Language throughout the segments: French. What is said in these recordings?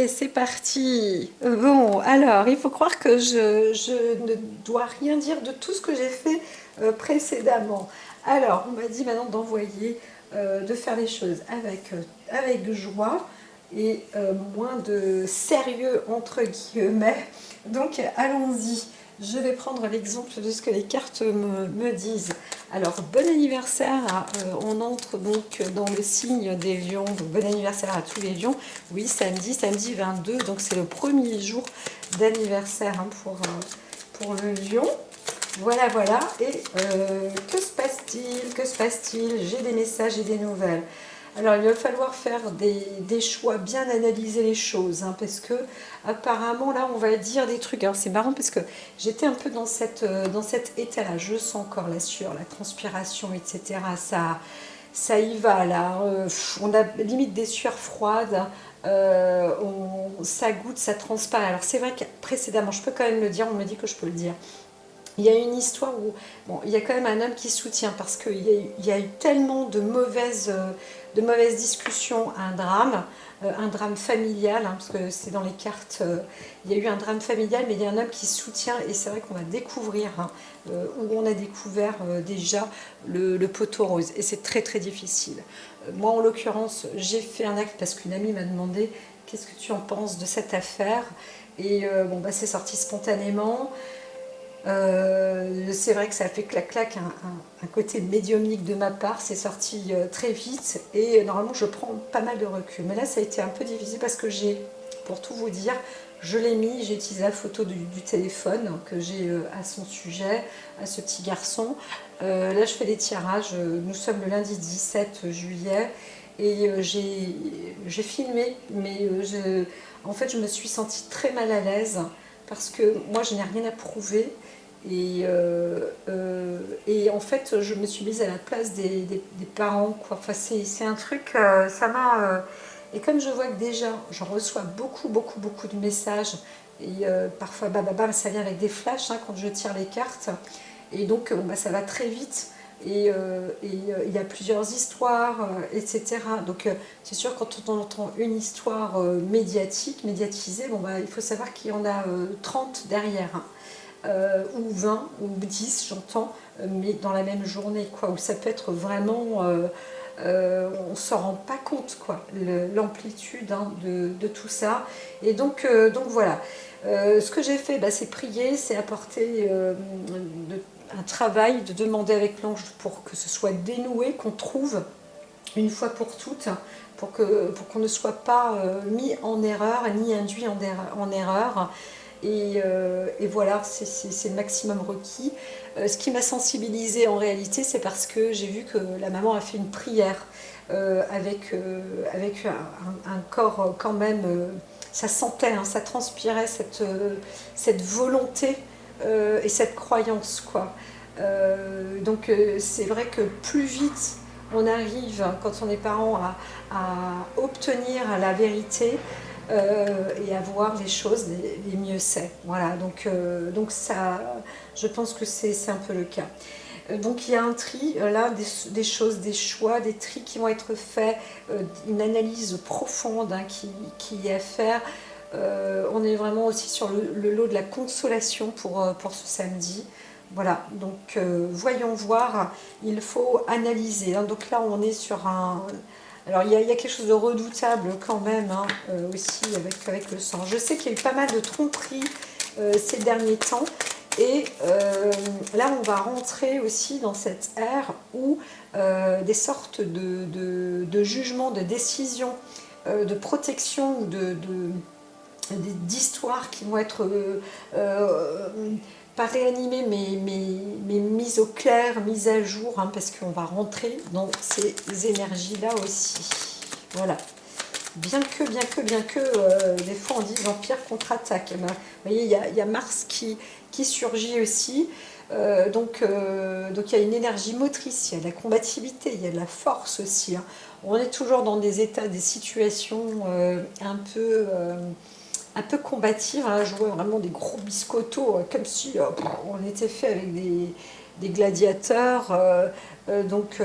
c'est parti. Bon, alors, il faut croire que je ne dois rien dire de tout ce que j'ai fait précédemment. Alors, on m'a dit maintenant d'envoyer, de faire les choses avec joie et moins de sérieux, entre guillemets. Donc, allons-y. Je vais prendre l'exemple de ce que les cartes me disent. Alors, bon anniversaire, on entre donc dans le signe des lions, donc bon anniversaire à tous les lions. Oui, samedi 22, donc c'est le premier jour d'anniversaire pour le lion. Voilà, voilà. Et que se passe-t-il? Que se passe-t-il? J'ai des messages et des nouvelles. Alors, il va falloir faire des choix, bien analyser les choses, hein, parce que apparemment, là, on va dire des trucs. Alors, c'est marrant parce que j'étais un peu dans cet état-là. Je sens encore la sueur, la transpiration, etc. Ça y va, là. On a limite des sueurs froides. Ça goûte, ça transparaît. Alors, c'est vrai que précédemment, je peux quand même le dire, on me dit que je peux le dire. Il y a une histoire où bon, il y a quand même un homme qui soutient parce qu'il y a eu tellement de mauvaises discussions, un drame familial, hein, parce que c'est dans les cartes, il y a eu un drame familial, mais il y a un homme qui soutient et c'est vrai qu'on va découvrir, hein, où on a découvert déjà le poteau rose et c'est très très difficile. Moi en l'occurrence, j'ai fait un acte parce qu'une amie m'a demandé qu'est-ce que tu en penses de cette affaire et bon, bah, c'est sorti spontanément. C'est vrai que ça a fait clac-clac un côté médiumnique de ma part, c'est sorti très vite et normalement je prends pas mal de recul. Mais là ça a été un peu difficile parce que pour tout vous dire, je l'ai mis, j'ai utilisé la photo du téléphone que j'ai à son sujet, à ce petit garçon. Là je fais des tirages, nous sommes le lundi 17 juillet et j'ai filmé, mais en fait je me suis sentie très mal à l'aise parce que moi je n'ai rien à prouver et en fait je me suis mise à la place des parents quoi. Enfin, c'est un truc, ça m'a et comme je vois que déjà j'en reçois beaucoup de messages et parfois ça vient avec des flashs, hein, quand je tire les cartes et donc bah, ça va très vite il y a plusieurs histoires, etc. Donc c'est sûr quand on entend une histoire médiatisée, bon, bah, il faut savoir qu'il y en a 30 derrière, hein. Ou 20 ou 10 j'entends, mais dans la même journée, quoi, où ça peut être vraiment, on ne s'en rend pas compte, quoi, l'amplitude, hein, de tout ça. Et donc voilà. Ce que j'ai fait, bah, c'est prier, c'est apporter un travail, de demander avec l'ange pour que ce soit dénoué, qu'on trouve une fois pour toutes, pour qu'on ne soit pas mis en erreur, ni induit en erreur. Et voilà, c'est le maximum requis. Ce qui m'a sensibilisée en réalité, c'est parce que j'ai vu que la maman a fait une prière avec un corps quand même, ça sentait, hein, ça transpirait cette volonté et cette croyance, quoi. Donc c'est vrai que plus vite on arrive, quand on est parent, à obtenir la vérité, et à voir les choses, les mieux c'est. Voilà, donc ça, je pense que c'est un peu le cas. Donc il y a un tri, là, des choses, des choix, des tris qui vont être faits, une analyse profonde, hein, qui est à faire. On est vraiment aussi sur le lot de la consolation pour ce samedi. Voilà, donc voyons voir, il faut analyser, hein. Donc là, on est sur un... Alors, il y a quelque chose de redoutable quand même, hein, aussi avec le sang. Je sais qu'il y a eu pas mal de tromperies ces derniers temps. Et là, on va rentrer aussi dans cette ère où des sortes de jugements, de décisions, de protection, d'histoires qui vont être pas réanimées, mais mises au clair, mises à jour, hein, parce qu'on va rentrer dans ces énergies-là aussi. Voilà. Bien que, des fois on dit l'Empire contre-attaque. Ben, vous voyez, il y a Mars qui surgit aussi. Donc il y a une énergie motrice, il y a de la combativité, il y a de la force aussi, hein. On est toujours dans des états, des situations un peu combatives, hein. Je vois vraiment des gros biscottos, comme si on était fait avec des gladiateurs, donc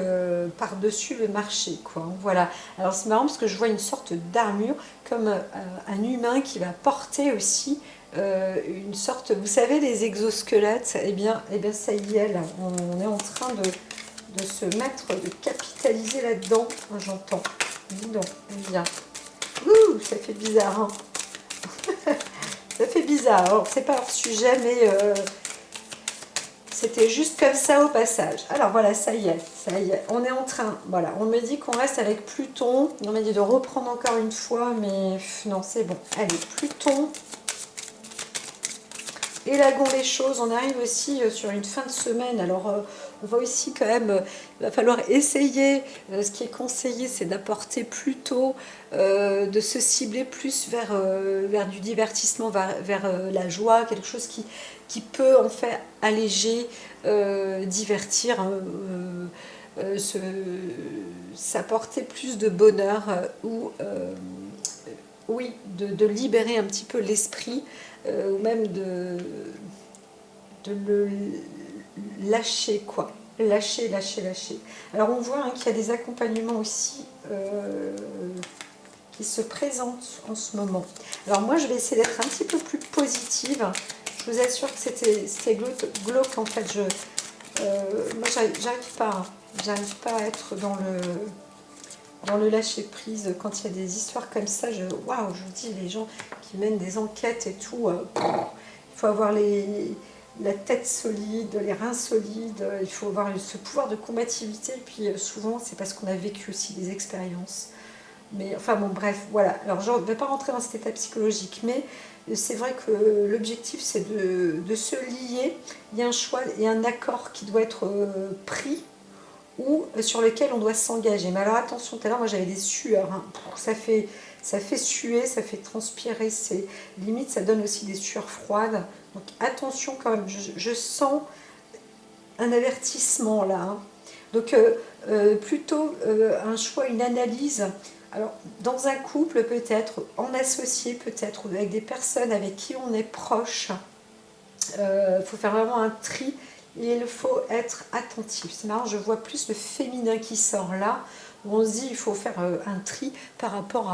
par-dessus le marché, quoi. Voilà. Alors c'est marrant parce que je vois une sorte d'armure, comme un humain qui va porter aussi une sorte, vous savez, les exosquelettes, eh bien ça y est, là, on est en train de se mettre, de capitaliser là-dedans, j'entends. Dis donc, bien. Ouh, ça fait bizarre, hein. Ça fait bizarre. Alors, c'est pas hors sujet, mais c'était juste comme ça au passage. Alors voilà, ça y est, ça y est. On est en train, voilà, on me dit qu'on reste avec Pluton. On m'a dit de reprendre encore une fois, mais non, c'est bon. Allez, Pluton. Élaguons les choses, on arrive aussi sur une fin de semaine, alors on va aussi quand même, il va falloir essayer, ce qui est conseillé c'est d'apporter plutôt, de se cibler plus vers du divertissement, vers la joie, quelque chose qui peut en fait alléger, divertir, hein, s'apporter plus de bonheur ou oui, de libérer un petit peu l'esprit, ou même de le lâcher, quoi. Lâcher, lâcher, lâcher. Alors on voit hein, qu'il y a des accompagnements aussi qui se présentent en ce moment. Alors moi je vais essayer d'être un petit peu plus positive. Je vous assure que c'était glauque en fait. Moi j'arrive pas, hein. J'arrive pas à être dans le lâcher prise quand il y a des histoires comme ça. Waouh, je vous dis, les gens qui mènent des enquêtes et tout, il faut avoir la tête solide, les reins solides, il faut avoir ce pouvoir de combativité. Et puis souvent, c'est parce qu'on a vécu aussi des expériences. Mais enfin bon, bref, voilà. Alors je ne vais pas rentrer dans cet état psychologique, mais c'est vrai que l'objectif, c'est de se lier. Il y a un choix et un accord qui doit être pris ou sur lequel on doit s'engager. Mais alors attention, tout à l'heure, moi j'avais des sueurs, hein. Ça fait suer, ça fait transpirer, limite ça donne aussi des sueurs froides. Donc attention quand même, je sens un avertissement là, hein. Donc plutôt un choix, une analyse. Alors dans un couple peut-être, en associé peut-être, avec des personnes avec qui on est proche, faut faire vraiment un tri. Et il faut être attentif. C'est marrant, je vois plus le féminin qui sort là, où on se dit il faut faire un tri par rapport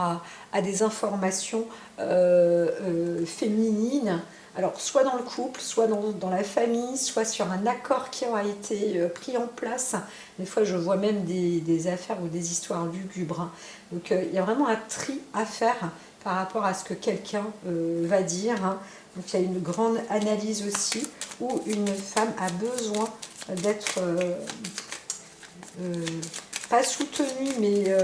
à des informations féminines. Alors, soit dans le couple, soit dans la famille, soit sur un accord qui aura été pris en place. Des fois, je vois même des affaires ou des histoires lugubres, hein. Donc, il y a vraiment un tri à faire par rapport à ce que quelqu'un va dire, hein. Donc il y a une grande analyse aussi, où une femme a besoin d'être pas soutenue, mais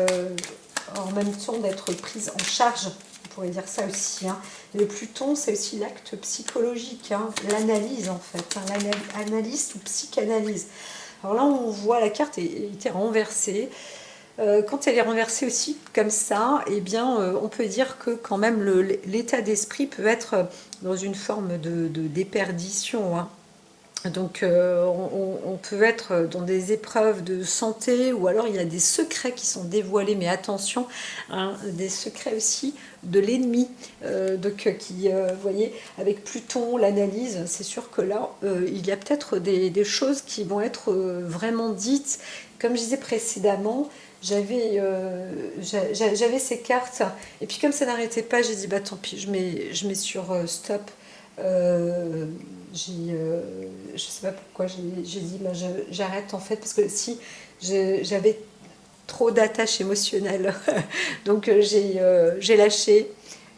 en même temps d'être prise en charge. On pourrait dire ça aussi, hein. Le Pluton, c'est aussi l'acte psychologique, hein, l'analyse en fait, hein, l'analyse ou psychanalyse. Alors là, on voit la carte était renversée. Quand elle est renversée aussi comme ça, eh bien, on peut dire que quand même l'état d'esprit peut être dans une forme de déperdition, hein. Donc on peut être dans des épreuves de santé, ou alors il y a des secrets qui sont dévoilés, mais attention, hein, des secrets aussi de l'ennemi, vous voyez, avec Pluton, l'analyse, c'est sûr que là, il y a peut-être des choses qui vont être vraiment dites. Comme je disais précédemment, j'avais ces cartes, et puis comme ça n'arrêtait pas, j'ai dit, bah tant pis, je mets sur stop. Euh, je sais pas pourquoi j'ai dit bah, j'arrête en fait, parce que si j'avais trop d'attache émotionnelle, donc j'ai lâché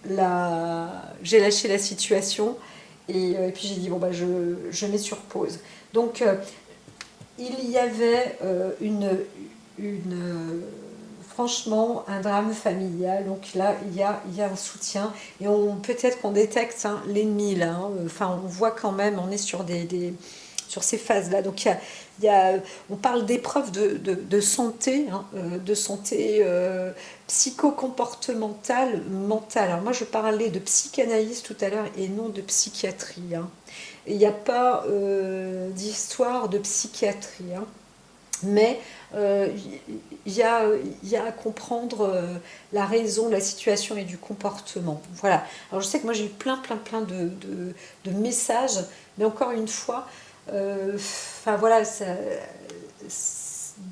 la situation, et puis j'ai dit bon bah je mets sur pause. Donc il y avait franchement un drame familial. Donc là il y a un soutien, et peut-être qu'on détecte, hein, l'ennemi là, hein. Enfin on voit quand même, on est sur sur ces phases là. Donc on parle d'épreuves de santé, hein, de santé psycho-comportementale, mentale. Alors moi je parlais de psychanalyse tout à l'heure et non de psychiatrie, hein. Il n'y a pas d'histoire de psychiatrie, hein. Mais il y a à comprendre la raison, la situation et du comportement. Voilà. Alors je sais que moi j'ai eu plein de messages, mais encore une fois, enfin voilà, ça,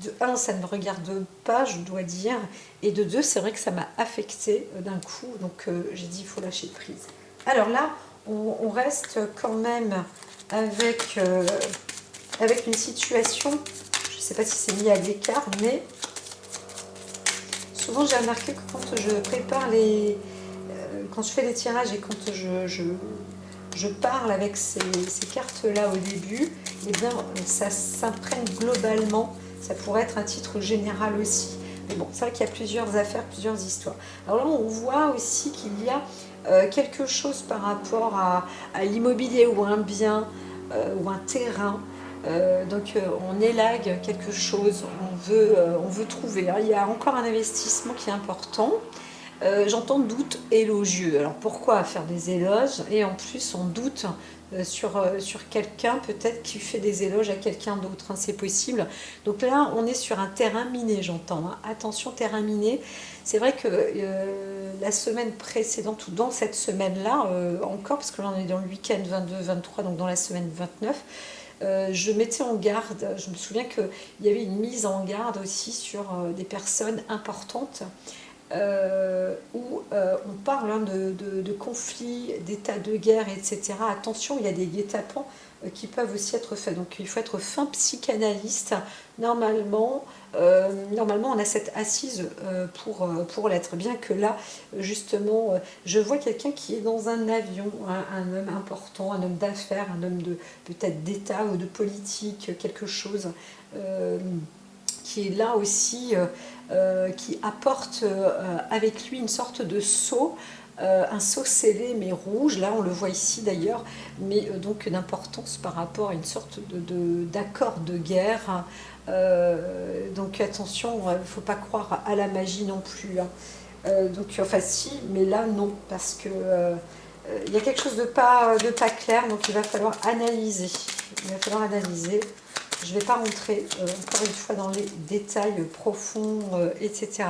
de un, ça ne me regarde pas, je dois dire, et de deux, c'est vrai que ça m'a affectée d'un coup, donc j'ai dit, il faut lâcher prise. Alors là, on reste quand même avec, avec une situation, je ne sais pas si c'est mis à l'écart, mais souvent j'ai remarqué que quand je prépare quand je fais des tirages et quand je parle avec ces cartes-là au début, eh bien, ça s'imprègne globalement. Ça pourrait être un titre général aussi. Mais bon, c'est vrai qu'il y a plusieurs affaires, plusieurs histoires. Alors là, on voit aussi qu'il y a quelque chose par rapport à l'immobilier ou un bien ou un terrain. Donc on élague quelque chose, on veut trouver. Hein. Il y a encore un investissement qui est important. J'entends doute élogieux. Alors pourquoi faire des éloges? Et en plus, on doute sur quelqu'un, peut-être qui fait des éloges à quelqu'un d'autre. Hein, c'est possible. Donc là, on est sur un terrain miné, j'entends. Hein. Attention, terrain miné. C'est vrai que la semaine précédente, ou dans cette semaine-là, encore, parce que là, on est dans le week-end 22-23, donc dans la semaine 29, je mettais en garde, je me souviens qu'il y avait une mise en garde aussi sur des personnes importantes où on parle hein, de conflits, d'états de guerre, etc. Attention, il y a des guet-apens qui peuvent aussi être faits. Donc il faut être fin psychanalyste. Normalement, on a cette assise pour l'être. Bien que là, justement, je vois quelqu'un qui est dans un avion, un homme important, un homme d'affaires, un homme de peut-être d'État ou de politique, quelque chose. Qui est là aussi, qui apporte avec lui une sorte de sceau, un sceau scellé mais rouge, là on le voit ici d'ailleurs, mais donc d'importance par rapport à une sorte d'accord de guerre. Donc attention, il ne faut pas croire à la magie non plus. Hein. Donc enfin si, mais là non, parce que il y a quelque chose de pas clair, donc il va falloir analyser. Il va falloir analyser. Je ne vais pas rentrer encore une fois dans les détails profonds, etc.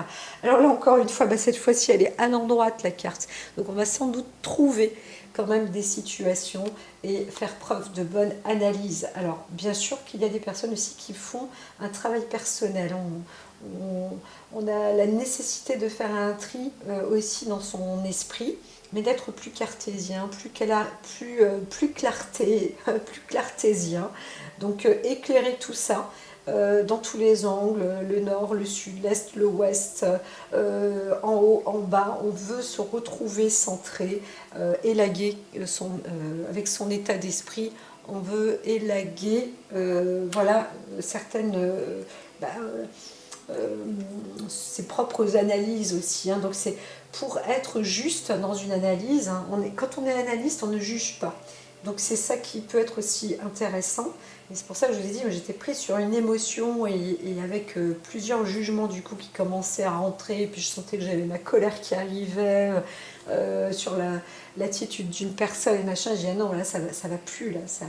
Alors là encore une fois, bah, cette fois-ci elle est à l'endroite la carte. Donc on va sans doute trouver quand même des situations et faire preuve de bonne analyse. Alors bien sûr qu'il y a des personnes aussi qui font un travail personnel. On a la nécessité de faire un tri aussi dans son esprit, mais d'être plus cartésien, plus clarté, plus cartésien. Donc éclairer tout ça dans tous les angles, le nord, le sud, l'est, le ouest, en haut, en bas. On veut se retrouver centré, élaguer avec son état d'esprit. On veut élaguer voilà, certaines... Bah, ses propres analyses aussi. Hein. Donc c'est pour être juste dans une analyse. Hein, quand on est analyste, on ne juge pas. Donc c'est ça qui peut être aussi intéressant. Et c'est pour ça que je vous ai dit, j'étais prise sur une émotion et avec plusieurs jugements du coup qui commençaient à rentrer. Et puis je sentais que j'avais ma colère qui arrivait sur l'attitude d'une personne et machin. Je dis ah non, là ça va plus, là ça...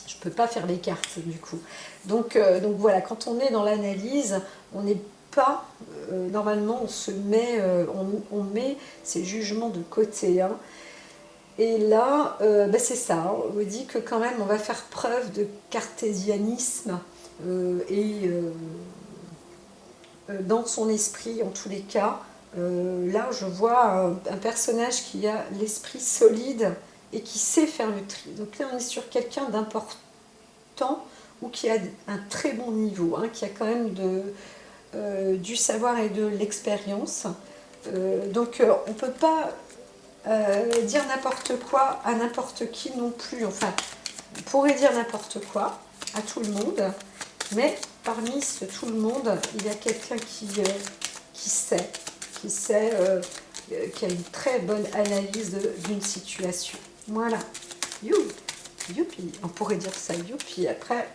Je ne peux pas faire les cartes du coup. Donc voilà, quand on est dans l'analyse, on n'est pas, normalement on se met, on met ces jugements de côté. Hein. Et là, bah c'est ça, hein. On me dit que quand même on va faire preuve de cartésianisme dans son esprit en tous les cas. Là je vois un personnage qui a l'esprit solide et qui sait faire le tri. Donc là on est sur quelqu'un d'important ou qui a un très bon niveau, hein, qui a quand même du savoir et de l'expérience. Donc on ne peut pas dire n'importe quoi à n'importe qui non plus. Enfin, on pourrait dire n'importe quoi à tout le monde, mais parmi tout le monde, il y a quelqu'un qui sait, qui a une très bonne analyse d'une situation. Voilà. Youpi, on pourrait dire ça, youpi. Après,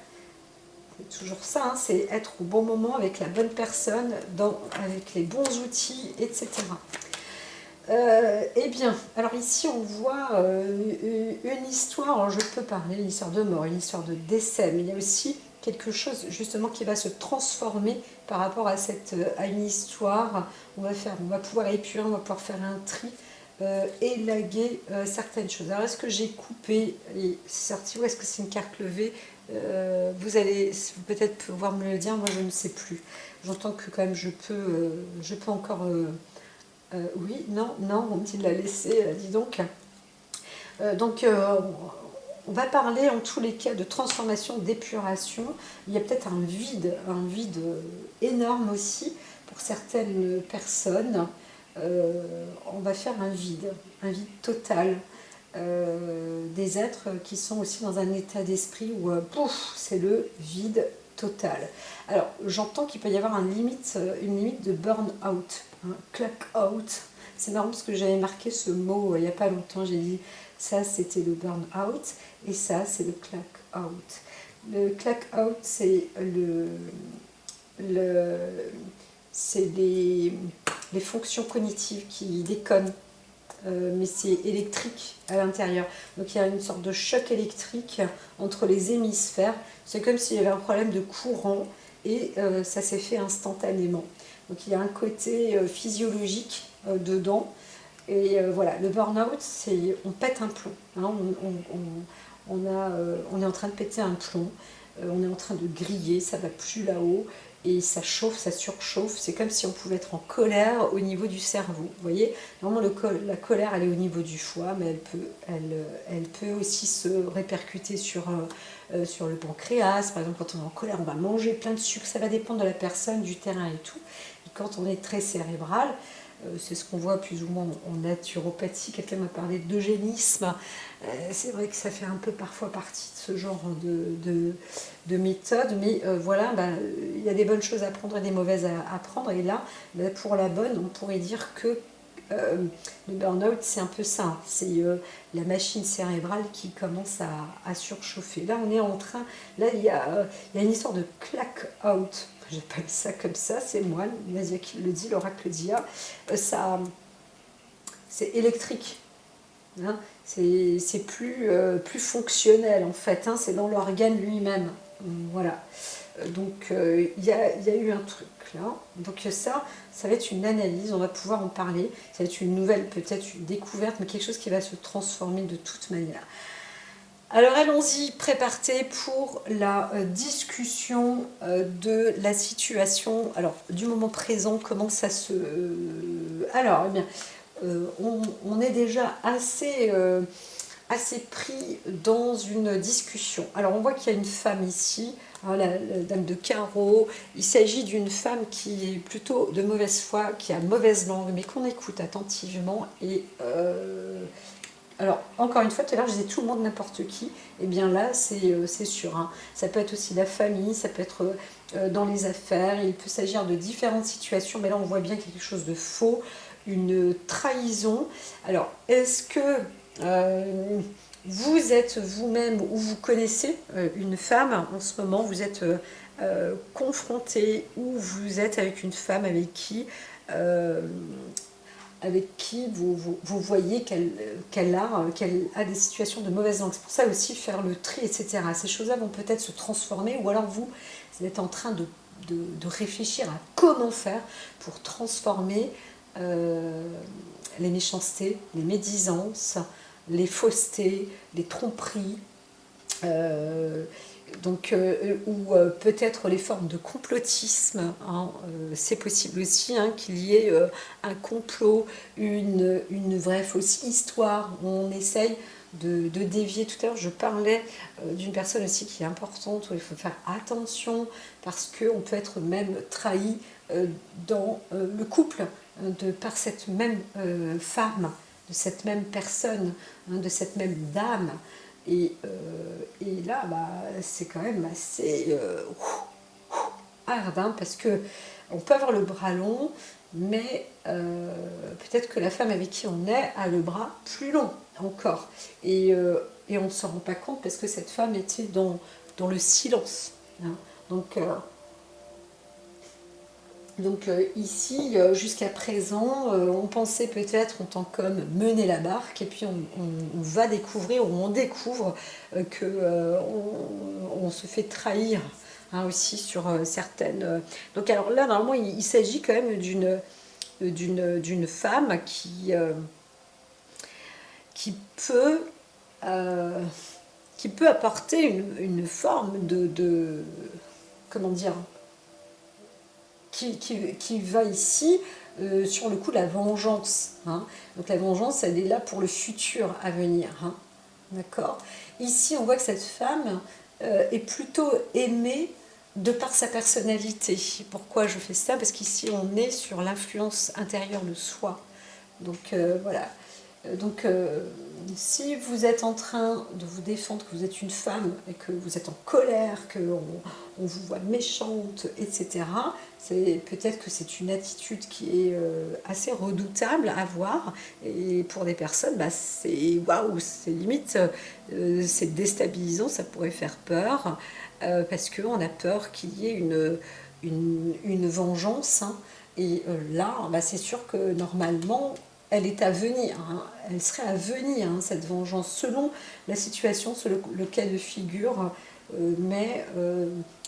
c'est toujours ça, hein, c'est être au bon moment avec la bonne personne, avec les bons outils, etc. Eh bien, alors ici on voit une histoire, alors je peux parler d'une histoire de mort, une histoire de décès, mais il y a aussi quelque chose justement qui va se transformer par rapport à une histoire. On va pouvoir épurer, on va pouvoir faire un tri élaguer certaines choses. Alors, est-ce que j'ai coupé et c'est sorti ou est-ce que c'est une carte levée? Vous allez peut-être pouvoir me le dire, moi je ne sais plus. J'entends que quand même je peux encore... oui, non, non, on me dit de la laisser, dis donc. Donc, on va parler en tous les cas de transformation, d'épuration. Il y a peut-être un vide énorme aussi pour certaines personnes. On va faire un vide total. Des êtres qui sont aussi dans un état d'esprit où pouf, c'est le vide total. Alors, j'entends qu'il peut y avoir une limite de burn-out, hein, clock-out. C'est marrant parce que j'avais marqué ce mot il n'y a pas longtemps, j'ai dit ça c'était le burn-out et ça c'est le clock-out. Le clock-out c'est le, c'est les fonctions cognitives qui déconnent, mais c'est électrique à l'intérieur. Donc il y a une sorte de choc électrique entre les hémisphères. C'est comme s'il y avait un problème de courant et ça s'est fait instantanément. Donc il y a un côté physiologique dedans. Et voilà, le burn-out, c'est on pète un plomb. Hein, on est en train de péter un plomb, on est en train de griller, ça va plus là-haut, et ça chauffe, ça surchauffe. C'est comme si on pouvait être en colère au niveau du cerveau. Vous voyez, normalement la colère, elle est au niveau du foie, mais elle peut aussi se répercuter sur le pancréas. Par exemple, quand on est en colère, on va manger plein de sucre. Ça va dépendre de la personne, du terrain et tout. Et quand on est très cérébral, c'est ce qu'on voit plus ou moins en naturopathie. Quelqu'un m'a parlé d'eugénisme. C'est vrai que ça fait un peu parfois partie de ce genre de méthode, mais voilà, il y a des bonnes choses à prendre et des mauvaises à prendre. Et là, pour la bonne, on pourrait dire que le burn-out, c'est un peu ça. C'est la machine cérébrale qui commence à surchauffer. Là, on est en train... Là, il y a une histoire de clack-out. J'appelle ça comme ça, c'est moi, Nadia qui le dit, l'oracle d'IA. C'est électrique. Hein, c'est plus fonctionnel en fait, hein, c'est dans l'organe lui-même. Voilà. Donc il y a eu un truc là. Donc ça va être une analyse, on va pouvoir en parler. Ça va être une nouvelle, peut-être une découverte, mais quelque chose qui va se transformer de toute manière. Alors allons-y, prépare-toi pour la discussion de la situation, alors du moment présent, comment ça se... alors, eh bien, on est déjà assez pris dans une discussion. Alors on voit qu'il y a une femme ici, hein, la dame de carreau. Il s'agit d'une femme qui est plutôt de mauvaise foi, qui a mauvaise langue, mais qu'on écoute attentivement. Et alors, encore une fois, tout à l'heure, je disais tout le monde, n'importe qui. Et eh bien là, c'est sûr. Hein. Ça peut être aussi la famille, ça peut être dans les affaires. Il peut s'agir de différentes situations, mais là, on voit bien qu'il y a quelque chose de faux, une trahison. Alors, est-ce que vous êtes vous-même ou vous connaissez une femme en ce moment, vous êtes confronté ou vous êtes avec une femme avec qui vous voyez qu'elle a des situations de mauvaise langue. C'est pour ça aussi faire le tri, etc. Ces choses-là vont peut-être se transformer, ou alors vous êtes en train de réfléchir à comment faire pour transformer les méchancetés, les médisances, les faussetés, les tromperies, ou peut-être les formes de complotisme, hein, c'est possible aussi hein, qu'il y ait un complot, une vraie fausse histoire, où on essaye de dévier. Tout à l'heure je parlais d'une personne aussi qui est importante, où il faut faire attention, parce qu'on peut être même trahi dans le couple, par cette même femme, de cette même personne, hein, de cette même dame. Et là, c'est quand même assez hard, hein, parce que on peut avoir le bras long, mais peut-être que la femme avec qui on est a le bras plus long encore. Et on ne s'en rend pas compte parce que cette femme était dans le silence. Hein. Donc ici, jusqu'à présent, on pensait peut-être en tant qu'homme mener la barque, et puis on va découvrir, ou on découvre qu'on se fait trahir hein, aussi sur certaines... Donc alors là, normalement, il s'agit quand même d'une femme qui peut, euh, qui peut apporter une forme comment dire, qui va ici sur le coup de la vengeance. Hein. Donc la vengeance, elle est là pour le futur à venir. Hein. D'accord. Ici, on voit que cette femme est plutôt aimée de par sa personnalité. Pourquoi je fais ça? Parce qu'ici, on est sur l'influence intérieure de soi. Donc voilà. Donc, si vous êtes en train de vous défendre, que vous êtes une femme et que vous êtes en colère, qu'on on vous voit méchante, etc., c'est peut-être que c'est une attitude qui est assez redoutable à voir. Et pour des personnes, bah, c'est waouh, c'est limite, c'est déstabilisant, ça pourrait faire peur, parce qu'on a peur qu'il y ait une vengeance. Hein. Et là, bah, c'est sûr que normalement, elle est à venir, hein. Elle serait à venir, hein, cette vengeance, selon la situation, selon le cas de figure. Mais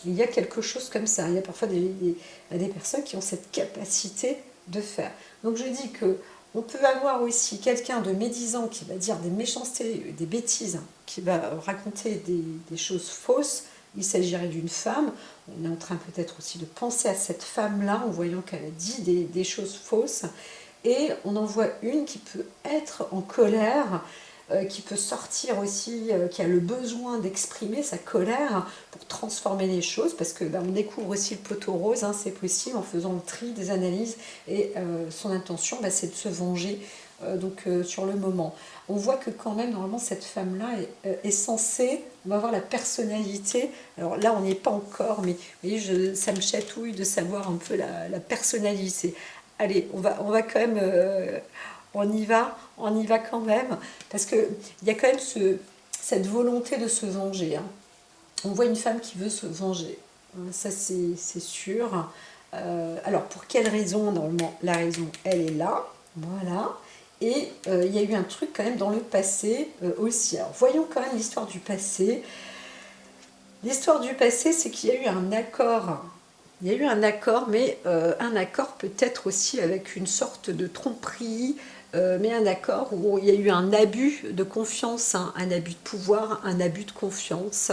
il y a quelque chose comme ça. Il y a parfois des personnes qui ont cette capacité de faire. Donc je dis que on peut avoir aussi quelqu'un de médisant qui va dire des méchancetés, des bêtises, hein, qui va raconter des choses fausses. Il s'agirait d'une femme. On est en train peut-être aussi de penser à cette femme-là en voyant qu'elle a dit des choses fausses. Et on en voit une qui peut être en colère, qui peut sortir aussi, qui a le besoin d'exprimer sa colère pour transformer les choses, parce que on découvre aussi le poteau rose, hein, c'est possible en faisant le tri des analyses, et son intention, c'est de se venger sur le moment. On voit que quand même, normalement, cette femme-là est censée, on va avoir la personnalité, alors là, on n'y est pas encore, mais ça me chatouille de savoir un peu la personnalité. Allez, on va quand même, on y va quand même, parce qu'il y a quand même cette volonté de se venger. Hein. On voit une femme qui veut se venger, ça c'est sûr. Alors pour quelle raison? Normalement, la raison, elle est là, voilà. Et il y a eu un truc quand même dans le passé aussi. Alors voyons quand même l'histoire du passé. L'histoire du passé, c'est qu'il y a eu un accord. Il y a eu un accord, mais un accord peut-être aussi avec une sorte de tromperie, mais un accord où il y a eu un abus de confiance, hein, un abus de pouvoir, un abus de confiance.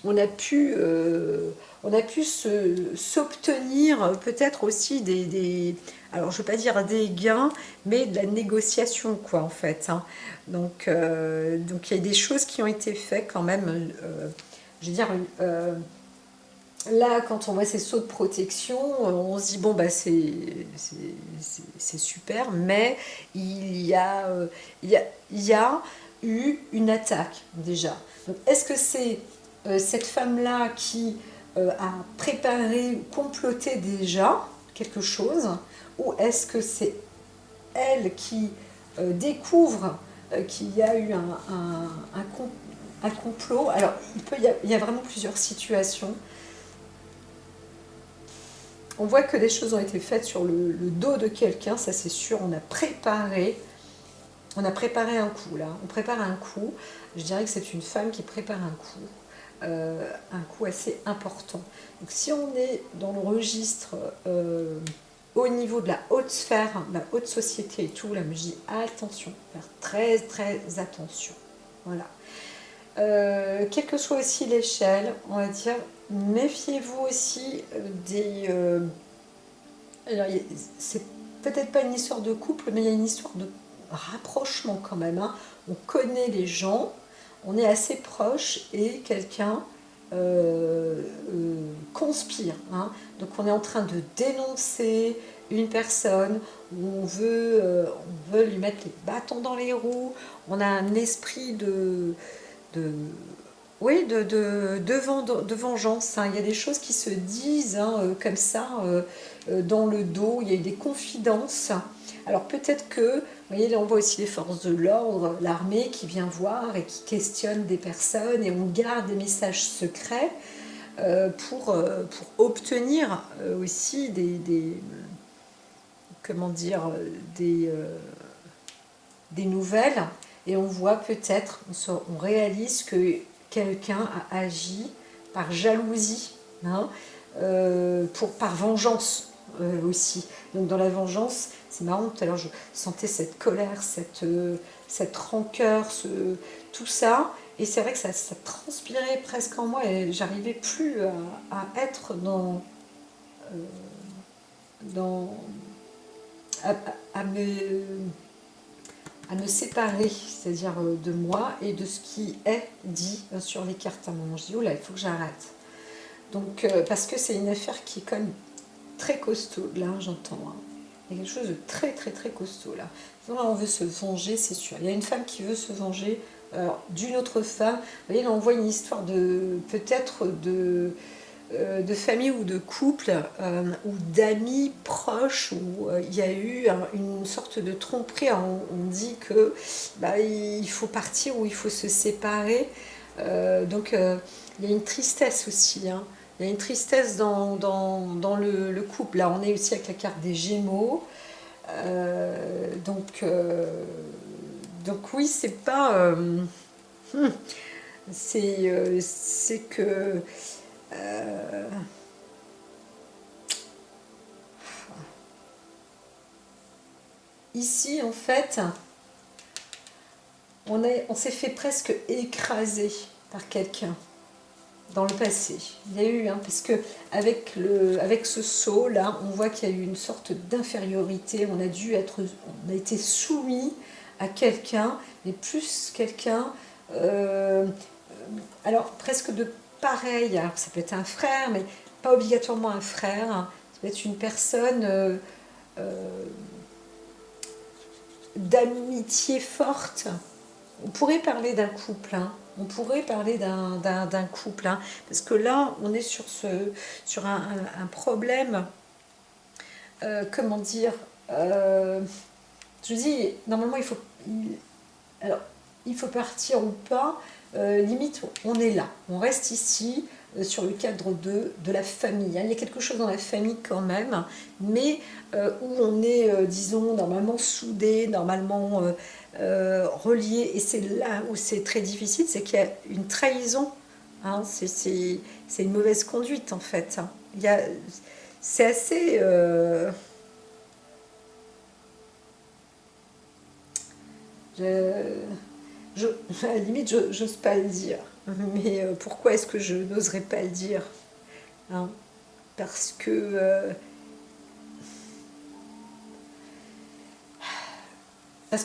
On a pu s'obtenir peut-être aussi alors je ne veux pas dire des gains, mais de la négociation, quoi, en fait. Hein. Donc il y a des choses qui ont été faites quand même. Je veux dire, là, quand on voit ces sauts de protection, on se dit, bon, bah, c'est super, mais il y a eu une attaque, déjà. Donc, est-ce que c'est cette femme-là qui a préparé ou comploté déjà quelque chose, ou est-ce que c'est elle qui découvre qu'il y a eu un complot? Alors, il y a vraiment plusieurs situations. On voit que des choses ont été faites sur le dos de quelqu'un, ça c'est sûr. On a préparé un coup là. On prépare un coup. Je dirais que c'est une femme qui prépare un coup assez important. Donc si on est dans le registre au niveau de la haute sphère, de la haute société et tout, là, je dis attention, faire très très attention. Voilà. Quelle que soit aussi l'échelle, on va dire, méfiez-vous aussi alors, c'est peut-être pas une histoire de couple, mais il y a une histoire de rapprochement quand même. Hein. On connaît les gens, on est assez proche et quelqu'un conspire. Hein. Donc on est en train de dénoncer une personne où on veut lui mettre les bâtons dans les roues. On a un esprit de oui, de vengeance. Hein. Il y a des choses qui se disent comme ça dans le dos. Il y a eu des confidences. Alors peut-être que, vous voyez, là on voit aussi les forces de l'ordre, l'armée qui vient voir et qui questionne des personnes et on garde des messages secrets pour obtenir aussi comment dire, des nouvelles. Et on voit peut-être, on réalise que quelqu'un a agi par jalousie, hein, par vengeance. aussi. Donc dans la vengeance, c'est marrant, tout à l'heure je sentais cette colère, cette rancœur, tout ça. Et c'est vrai que ça transpirait presque en moi et j'arrivais plus à être dans à, à me, à me séparer, c'est-à-dire de moi et de ce qui est dit sur les cartes. À un moment, je dis, oh là, il faut que j'arrête. Donc, parce que c'est une affaire qui est quand même très costaud, là, j'entends. Hein. Il y a quelque chose de très, très, très costaud, là. Donc, là, on veut se venger, c'est sûr. Il y a une femme qui veut se venger d'une autre femme. Vous voyez, là, on voit une histoire de, peut-être, de famille ou de couple ou d'amis proches où il y a eu une sorte de tromperie. On dit que il faut partir ou il faut se séparer. Donc il y a une tristesse aussi. Hein. Il y a une tristesse dans le couple. Là, on est aussi avec la carte des Gémeaux. Donc oui, c'est pas. C'est que. Euh, Ici, en fait, on s'est fait presque écraser par quelqu'un dans le passé. Il y a eu, hein, parce que avec ce saut là, on voit qu'il y a eu une sorte d'infériorité. On a été soumis à quelqu'un, mais plus quelqu'un, euh, alors presque de pareil. Alors, ça peut être un frère, mais pas obligatoirement un frère. Ça peut être une personne. Euh, D'amitié forte. On pourrait parler d'un couple, hein. On pourrait parler d'un couple, hein. Parce que là, on est sur un problème, comment dire, je dis, normalement, alors, il faut partir ou pas, limite, on est là, on reste ici, sur le cadre de la famille. Hein. Il y a quelque chose dans la famille quand même, mais où on est, disons, normalement soudé, normalement relié, et c'est là où c'est très difficile, c'est qu'il y a une trahison. Hein. C'est une mauvaise conduite en fait. Hein. C'est assez... je, à la limite, je n'ose pas le dire. Mais pourquoi est-ce que je n'oserais pas le dire, hein? Parce que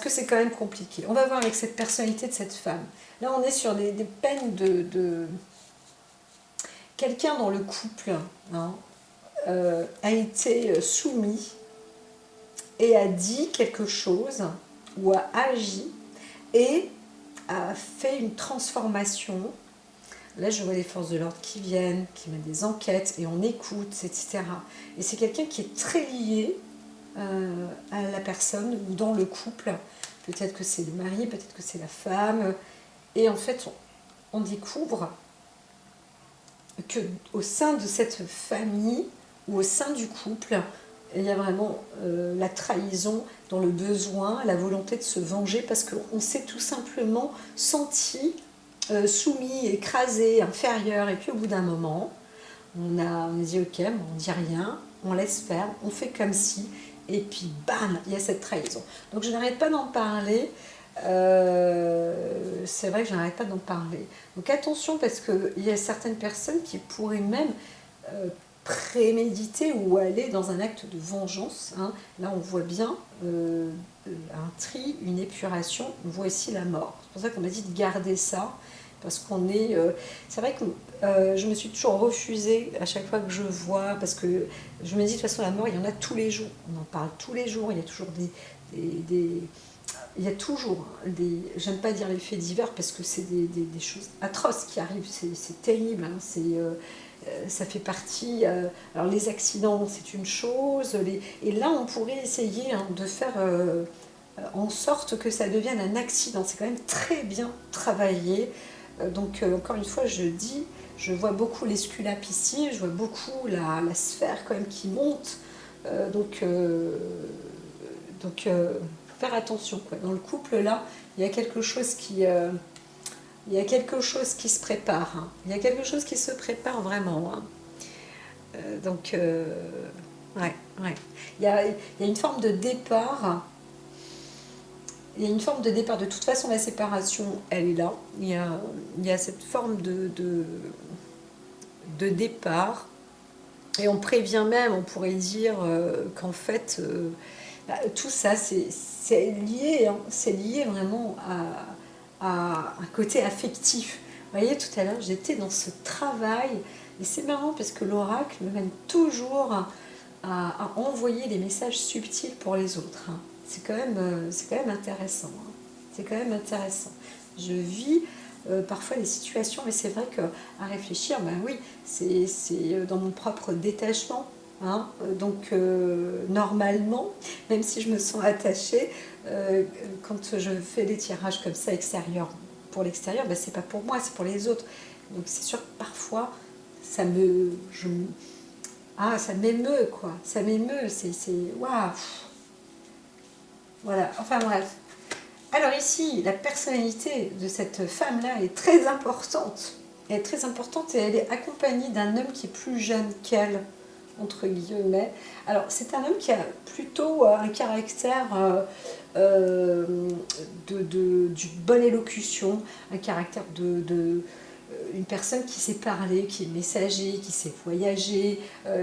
c'est quand même compliqué. On va voir avec cette personnalité de cette femme. Là, on est sur des peines de... Quelqu'un dans le couple, hein, a été soumis et a dit quelque chose ou a agi et a fait une transformation. Là, je vois les forces de l'ordre qui viennent, qui mettent des enquêtes et on écoute, etc. Et c'est quelqu'un qui est très lié à la personne ou dans le couple. Peut-être que c'est le mari, peut-être que c'est la femme. Et en fait, on découvre que au sein de cette famille ou au sein du couple, il y a vraiment la trahison dans le besoin, la volonté de se venger parce qu'on s'est tout simplement senti soumis, écrasé, inférieur. Et puis au bout d'un moment, on a dit ok, on dit rien, on laisse faire, on fait comme si, et puis bam, il y a cette trahison. Donc je n'arrête pas d'en parler. C'est vrai que je n'arrête pas d'en parler. Donc attention parce qu'il y a certaines personnes qui pourraient même préméditer ou aller dans un acte de vengeance. Hein. Là on voit bien un tri, une épuration, on voit ici la mort. C'est pour ça qu'on m'a dit de garder ça. Parce qu'on est... c'est vrai que je me suis toujours refusée à chaque fois que je vois, parce que je me dis de toute façon la mort, il y en a tous les jours. On en parle tous les jours, il y a toujours il y a toujours des... J'aime pas dire les faits divers parce que c'est des choses atroces qui arrivent, c'est terrible, hein, ça fait partie... alors les accidents, c'est une chose, et là on pourrait essayer hein, de faire... en sorte que ça devienne un accident. C'est quand même très bien travaillé. Donc encore une fois, je dis, je vois beaucoup l'esculape ici, je vois beaucoup la sphère quand même qui monte. Faut faire attention. Quoi. Dans le couple, là, il y a quelque chose il y a quelque chose qui se prépare. Hein. Il y a quelque chose qui se prépare vraiment. Hein. Donc, ouais, ouais. Il y a une forme de départ. Il y a une forme de départ. De toute façon, la séparation, elle est là. Il y a cette forme de départ. Et on prévient même, on pourrait dire qu'en fait, bah, tout ça, c'est lié, hein, c'est lié vraiment à un côté affectif. Vous voyez, tout à l'heure, j'étais dans ce travail, et c'est marrant parce que l'oracle me mène toujours à envoyer des messages subtils pour les autres, hein. C'est quand même intéressant, hein. C'est quand même intéressant. Je vis parfois des situations, mais c'est vrai qu'à réfléchir, ben oui, c'est dans mon propre détachement, hein. Donc normalement, même si je me sens attachée, quand je fais des tirages comme ça extérieurs, pour l'extérieur, ben c'est pas pour moi, c'est pour les autres. Donc c'est sûr que parfois, ça me, je, ça m'émeut, quoi. Ça m'émeut, waouh. Voilà, enfin bref. Alors ici, la personnalité de cette femme-là est très importante. Elle est très importante et elle est accompagnée d'un homme qui est plus jeune qu'elle, entre guillemets. Alors c'est un homme qui a plutôt un caractère d'une bonne élocution, un caractère une personne qui sait parler, qui est messager, qui sait voyager,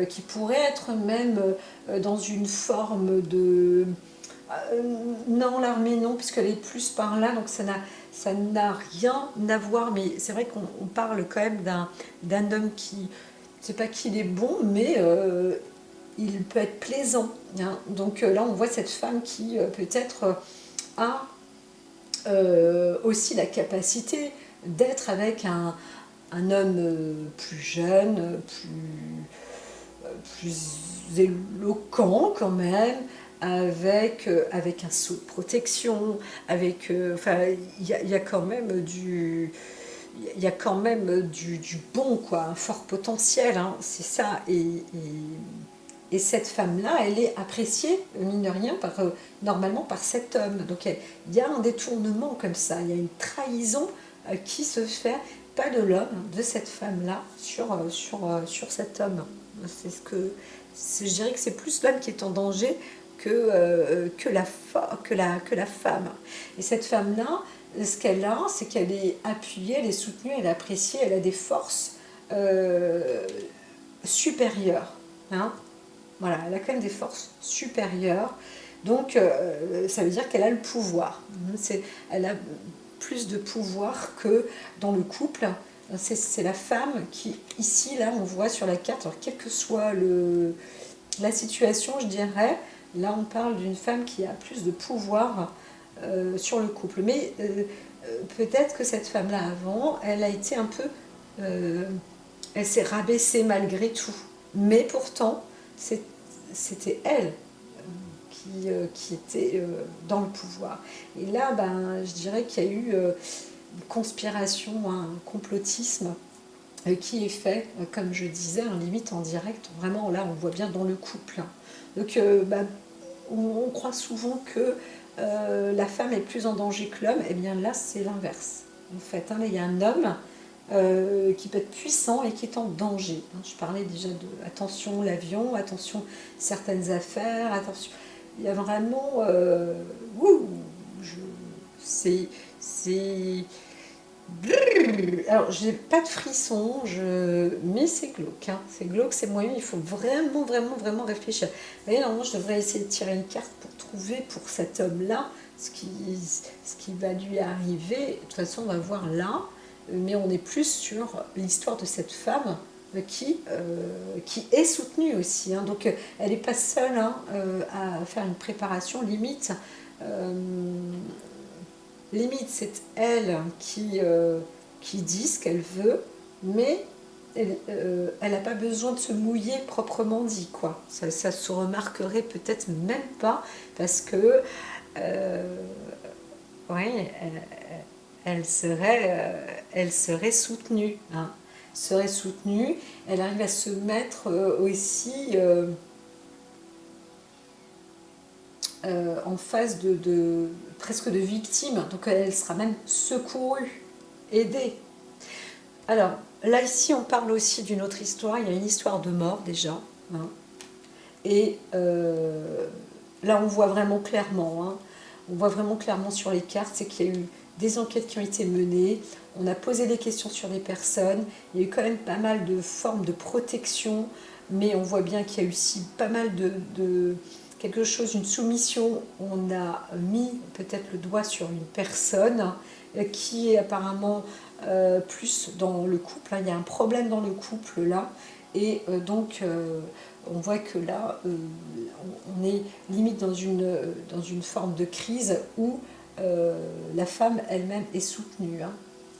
qui pourrait être même dans une forme de... non, l'armée non, puisqu'elle est plus par là, donc ça n'a rien à voir, mais c'est vrai qu'on parle quand même d'un homme qui, c'est pas qu'il est bon, mais il peut être plaisant, hein. Donc là, on voit cette femme qui peut-être a aussi la capacité d'être avec un homme plus jeune, plus éloquent quand même, avec un sceau de protection, enfin, il y a quand même il y a quand même du bon, quoi, un fort potentiel, hein, c'est ça. Et cette femme-là, elle est appréciée, mine de rien, normalement par cet homme. Donc il y a un détournement comme ça, il y a une trahison qui se fait, pas de l'homme, de cette femme-là, sur cet homme. C'est je dirais que c'est plus l'homme qui est en danger que la femme. Et cette femme-là, ce qu'elle a, c'est qu'elle est appuyée, elle est soutenue, elle est appréciée, elle a des forces supérieures, hein. Voilà, elle a quand même des forces supérieures. Donc, ça veut dire qu'elle a le pouvoir. Elle a plus de pouvoir que dans le couple. C'est la femme qui, ici, là, on voit sur la carte, alors quelle que soit la situation, je dirais, là, on parle d'une femme qui a plus de pouvoir sur le couple. Mais peut-être que cette femme-là, avant, elle a été un peu... elle s'est rabaissée malgré tout. Mais pourtant, c'était elle qui était dans le pouvoir. Et là, ben, je dirais qu'il y a eu une conspiration, un complotisme qui est fait, comme je disais, en limite en direct. Vraiment, là, on voit bien dans le couple, hein. Donc, ben, on croit souvent que la femme est plus en danger que l'homme. Et bien là, c'est l'inverse. En fait, hein, là, il y a un homme qui peut être puissant et qui est en danger. Je parlais déjà de attention l'avion, attention certaines affaires, attention. Il y a vraiment... c'est... Alors, j'ai pas de frisson, mais c'est glauque, hein. C'est glauque, c'est moyen, il faut vraiment, vraiment, vraiment réfléchir. Vous voyez, normalement, je devrais essayer de tirer une carte pour trouver pour cet homme-là ce qui va lui arriver. De toute façon, on va voir là, mais on est plus sur l'histoire de cette femme qui est soutenue aussi, hein. Donc, elle n'est pas seule, hein, à faire une préparation limite. Euh, Limite, c'est elle qui dit ce qu'elle veut, mais elle n'a pas besoin de se mouiller proprement dit, quoi. Ça se remarquerait peut-être même pas, parce que ouais, elle serait soutenue, hein. Serait soutenue, elle arrive à se mettre aussi en face presque de victime, donc elle sera même secourue, aidée. Alors là, ici, on parle aussi d'une autre histoire. Il y a une histoire de mort déjà, hein. Et là, on voit vraiment clairement, hein, on voit vraiment clairement sur les cartes, c'est qu'il y a eu des enquêtes qui ont été menées, on a posé des questions sur des personnes, il y a eu quand même pas mal de formes de protection, mais on voit bien qu'il y a eu aussi pas mal de quelque chose, une soumission. On a mis peut-être le doigt sur une personne qui est apparemment plus dans le couple, hein. Il y a un problème dans le couple là, et donc on voit que là on est limite dans une forme de crise où la femme elle-même est soutenue, hein.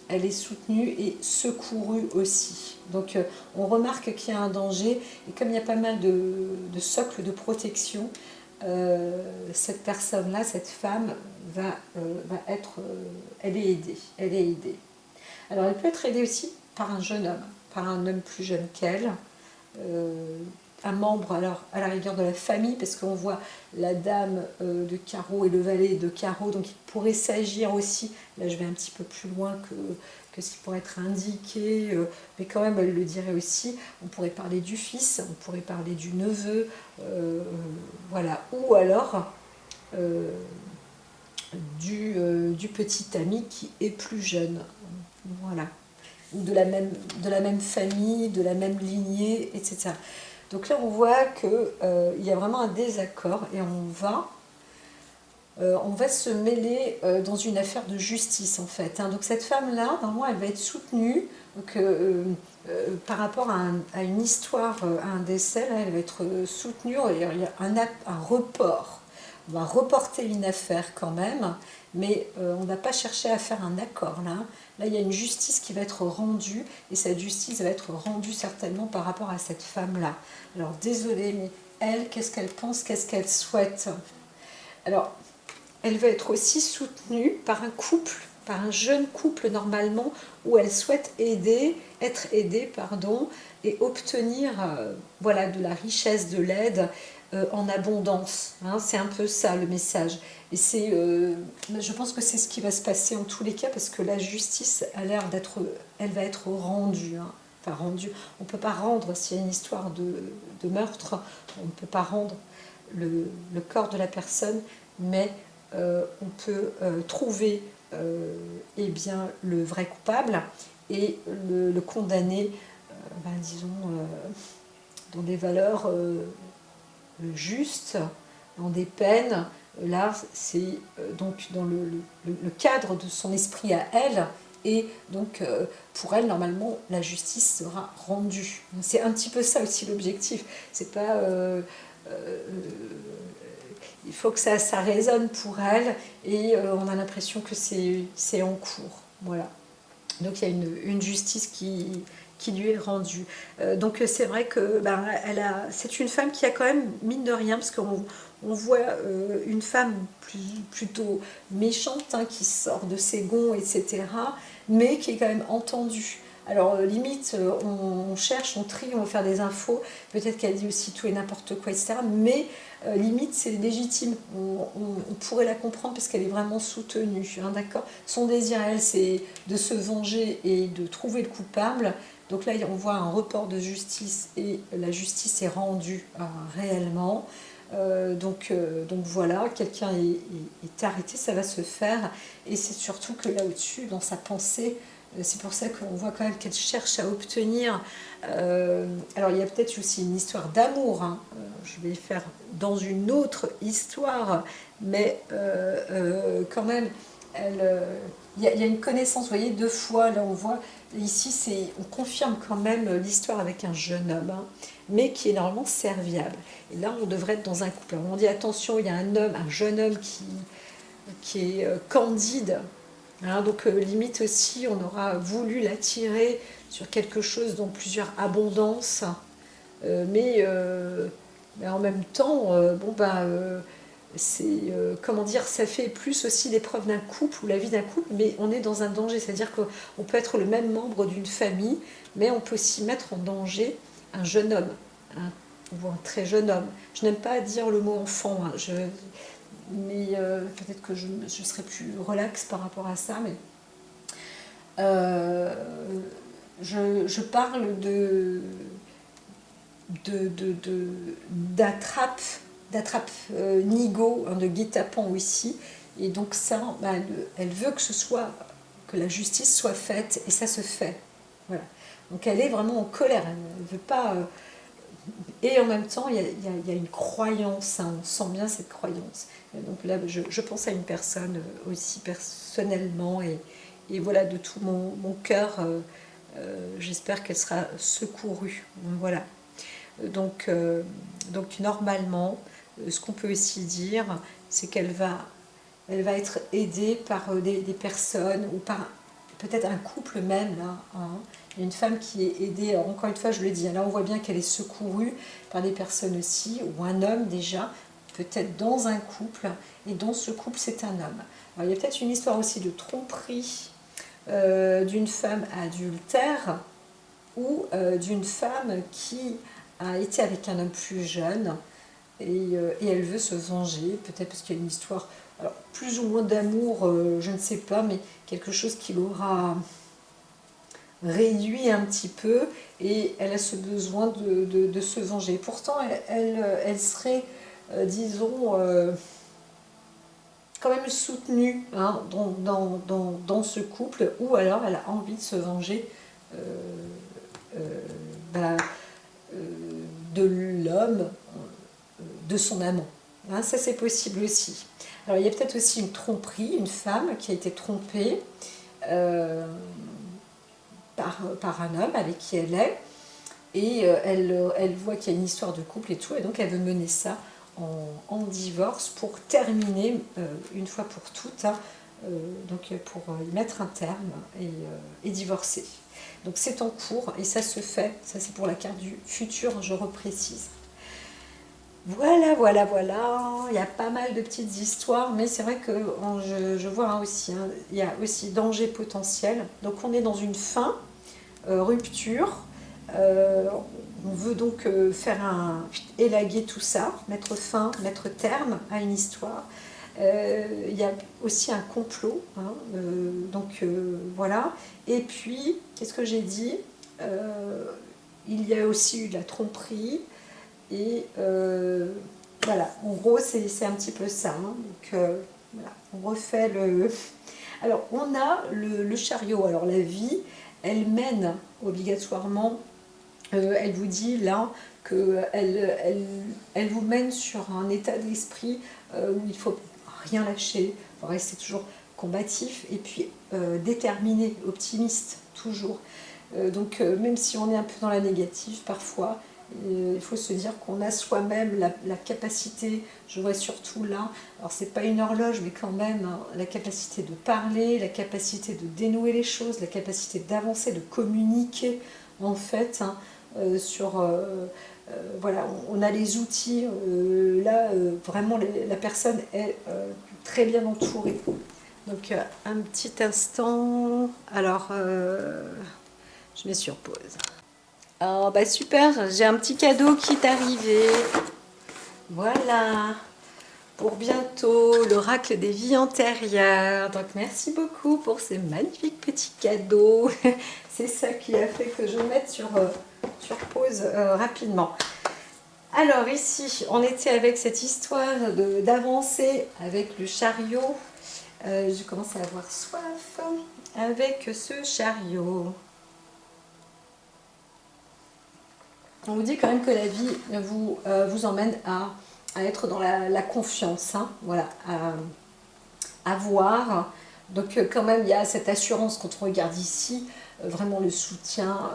Elle est soutenue et secourue aussi. Donc on remarque qu'il y a un danger, et comme il y a pas mal de socles de protection, cette personne-là, cette femme, va être, elle est aidée, elle est aidée. Alors elle peut être aidée aussi par un jeune homme, par un homme plus jeune qu'elle, un membre alors à la rigueur de la famille, parce qu'on voit la dame de carreau et le valet de carreau, donc il pourrait s'agir aussi, là je vais un petit peu plus loin que ce qui pourrait être indiqué, mais quand même elle le dirait aussi, on pourrait parler du fils, on pourrait parler du neveu, voilà, ou alors du petit ami qui est plus jeune, voilà, ou de la même famille, de la même lignée, etc. Donc là, on voit qu'il y a vraiment un désaccord, et on va se mêler dans une affaire de justice, en fait, hein. Donc cette femme-là, normalement, elle va être soutenue donc, par rapport à une histoire, à un décès. Là, elle va être soutenue, il y a un report. On va reporter une affaire quand même, mais on ne va pas chercher à faire un accord là. Là, il y a une justice qui va être rendue, et cette justice va être rendue certainement par rapport à cette femme-là. Alors, désolée, mais elle, qu'est-ce qu'elle pense, qu'est-ce qu'elle souhaite? Alors, elle va être aussi soutenue par un couple, par un jeune couple normalement, où elle souhaite être aidée, pardon, et obtenir voilà, de la richesse, de l'aide en abondance, hein. C'est un peu ça le message. Et je pense que c'est ce qui va se passer en tous les cas, parce que la justice a l'air elle va être rendue, hein. Enfin, rendue. On ne peut pas rendre, s'il y a une histoire de meurtre, on ne peut pas rendre le corps de la personne, mais on peut trouver eh bien, le vrai coupable, et le condamner, disons, dans des valeurs justes, dans des peines. Là, c'est donc dans le cadre de son esprit à elle, et donc pour elle, normalement, la justice sera rendue. C'est un petit peu ça aussi l'objectif. C'est pas il faut que ça résonne pour elle, et on a l'impression que c'est en cours. Voilà. Donc il y a une justice qui lui est rendue. Donc c'est vrai que c'est une femme qui a quand même, mine de rien, parce qu'on voit une femme plutôt méchante, hein, qui sort de ses gonds, etc., mais qui est quand même entendue. Alors limite, on cherche, on trie, on va faire des infos, peut-être qu'elle dit aussi tout et n'importe quoi, etc., mais limite c'est légitime, on pourrait la comprendre parce qu'elle est vraiment soutenue, hein, d'accord. Son désir à elle, c'est de se venger et de trouver le coupable. Donc là on voit un report de justice, et la justice est rendue réellement. Donc voilà, quelqu'un est arrêté, ça va se faire, et c'est surtout que là au-dessus, dans sa pensée, c'est pour ça qu'on voit quand même qu'elle cherche à obtenir. Alors il y a peut-être aussi une histoire d'amour, hein. Je vais faire dans une autre histoire, mais quand même, il y a une connaissance, vous voyez, deux fois, là on voit, ici on confirme quand même l'histoire avec un jeune homme, hein, mais qui est normalement serviable. Et là on devrait être dans un couple. Alors, on dit attention, il y a un jeune homme qui est candide. Hein, donc limite aussi, on aura voulu l'attirer sur quelque chose dont plusieurs abondances, mais en même temps, comment dire, ça fait plus aussi l'épreuve d'un couple ou la vie d'un couple, mais on est dans un danger, c'est-à-dire qu'on peut être le même membre d'une famille, mais on peut aussi mettre en danger un jeune homme, hein, ou un très jeune homme. Je n'aime pas dire le mot enfant, hein, mais peut-être que je serai plus relaxe par rapport à ça, mais je parle d'attrape nigo, hein, de guet-apens aussi. Et donc ça, bah, elle veut que que la justice soit faite, et ça se fait. Voilà. Donc elle est vraiment en colère, elle ne veut pas. Et en même temps, il y a une croyance, hein, on sent bien cette croyance. Et donc là, je pense à une personne aussi personnellement, et voilà, de tout mon cœur, j'espère qu'elle sera secourue. Voilà. Donc, donc normalement, ce qu'on peut aussi dire, c'est elle va être aidée par des personnes, ou par peut-être un couple même, là, hein. Il y a une femme qui est aidée, alors encore une fois je le dis, là on voit bien qu'elle est secourue par des personnes aussi, ou un homme déjà, peut-être dans un couple, et dans ce couple c'est un homme. Alors, il y a peut-être une histoire aussi de tromperie d'une femme adultère, ou d'une femme qui a été avec un homme plus jeune, et elle veut se venger, peut-être parce qu'il y a une histoire, alors, plus ou moins d'amour, je ne sais pas, mais quelque chose qui l'aura réduit un petit peu, et elle a ce besoin de se venger. Pourtant, elle serait, disons, quand même soutenue, hein, dans ce couple, ou alors elle a envie de se venger euh, euh, bah, euh, de l'homme, de son amant. Hein, ça c'est possible aussi. Alors il y a peut-être aussi une tromperie, une femme qui a été trompée euh, par un homme avec qui elle est, et elle voit qu'il y a une histoire de couple et tout, et donc elle veut mener ça en divorce pour terminer une fois pour toutes, hein, donc pour y mettre un terme, et divorcer. Donc c'est en cours et ça se fait, ça c'est pour la carte du futur, je reprécise. Voilà, voilà, voilà, il y a pas mal de petites histoires, mais c'est vrai que je vois, hein, aussi, hein, il y a aussi danger potentiel. Donc on est dans une fin, rupture, euh, on veut donc élaguer tout ça, mettre fin, mettre terme à une histoire. Il y a aussi un complot, hein, donc voilà. Et puis, qu'est-ce que j'ai dit? Il y a aussi eu de la tromperie, et voilà, en gros, c'est un petit peu ça, hein. Donc voilà, on refait le. Alors, on a le chariot. Alors, la vie, elle mène obligatoirement. Elle vous dit là elle vous mène sur un état d'esprit où il faut rien lâcher, il faut rester toujours combatif, et puis déterminé, optimiste, toujours. Donc même si on est un peu dans la négative parfois, il faut se dire qu'on a soi-même la capacité, je vois surtout là, alors c'est pas une horloge, mais quand même, hein, la capacité de parler, la capacité de dénouer les choses, la capacité d'avancer, de communiquer, en fait, hein, voilà, on a les outils, là, vraiment, la personne est très bien entourée. Donc, un petit instant, alors, je mets sur pause. Oh, bah super, j'ai un petit cadeau qui est arrivé. Voilà, pour bientôt, l'oracle des vies antérieures. Donc merci beaucoup pour ces magnifiques petits cadeaux. C'est ça qui a fait que je mette sur pause rapidement. Alors ici, on était avec cette histoire d'avancer avec le chariot. Je commence à avoir soif avec ce chariot. On vous dit quand même que la vie vous emmène à être dans la confiance, hein, voilà, à voir. Donc quand même, il y a cette assurance quand on regarde ici, vraiment le soutien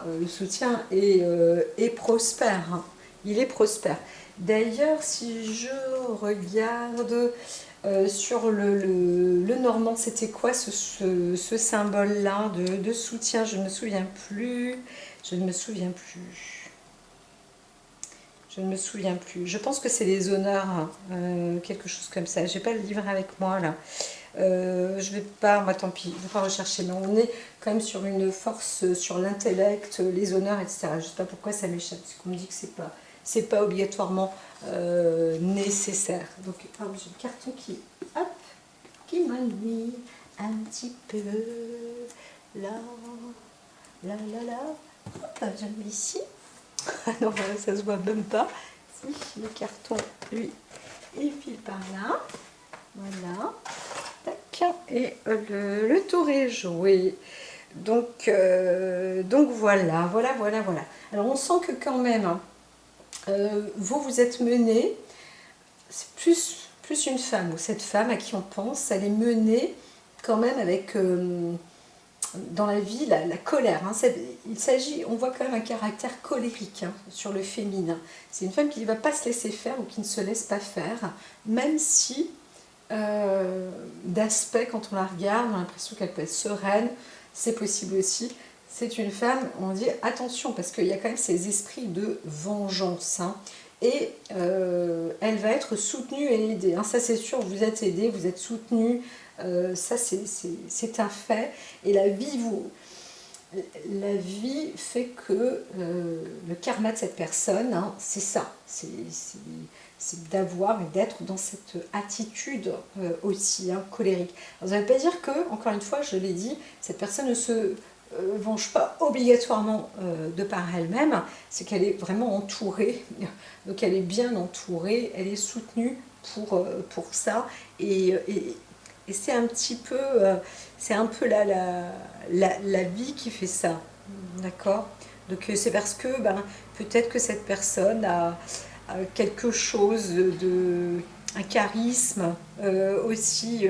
est prospère, hein. Il est prospère. D'ailleurs, si je regarde sur le normand, c'était quoi ce symbole-là de soutien? Je ne me souviens plus. Je ne me souviens plus. Je ne me souviens plus. Je pense que c'est les honneurs, hein, quelque chose comme ça. J'ai pas le livre avec moi là. Je vais pas, moi tant pis, je vais pas rechercher. Mais on est quand même sur une force, sur l'intellect, les honneurs, etc. Je sais pas pourquoi ça m'échappe, parce qu'on me dit que c'est pas obligatoirement nécessaire. Donc, j'ai le carton qui m'ennuie un petit peu. Là, là, là, là. Hop, je le mets ici. Ah non, voilà, ça se voit même pas. Si, le carton, lui, il file par là. Voilà. Tac. Et le tour est joué. Donc voilà, voilà. Alors on sent que quand même, hein, vous êtes mené, c'est plus une femme, ou cette femme à qui on pense, elle est menée quand même avec, dans la vie, la colère. Hein. Il s'agit, on voit quand même un caractère colérique, hein, sur le féminin. C'est une femme qui ne va pas se laisser faire ou qui ne se laisse pas faire, même si, d'aspect, quand on la regarde, on a l'impression qu'elle peut être sereine, c'est possible aussi. C'est une femme, on dit attention, parce qu'il y a quand même ces esprits de vengeance. Hein. Et elle va être soutenue et aidée. Hein. Ça, c'est sûr, vous êtes aidé, vous êtes soutenu. Ça, c'est un fait. Et la vie fait que le karma de cette personne, hein, c'est ça. C'est d'avoir et d'être dans cette attitude aussi, hein, colérique. Alors, ça ne veut pas dire que, encore une fois, je l'ai dit, cette personne ne se venge pas obligatoirement de par elle-même, c'est qu'elle est vraiment entourée, donc elle est bien entourée, elle est soutenue pour ça, et c'est un petit peu, c'est un peu la vie qui fait ça, d'accord. Donc c'est parce que peut-être que cette personne a quelque chose un charisme aussi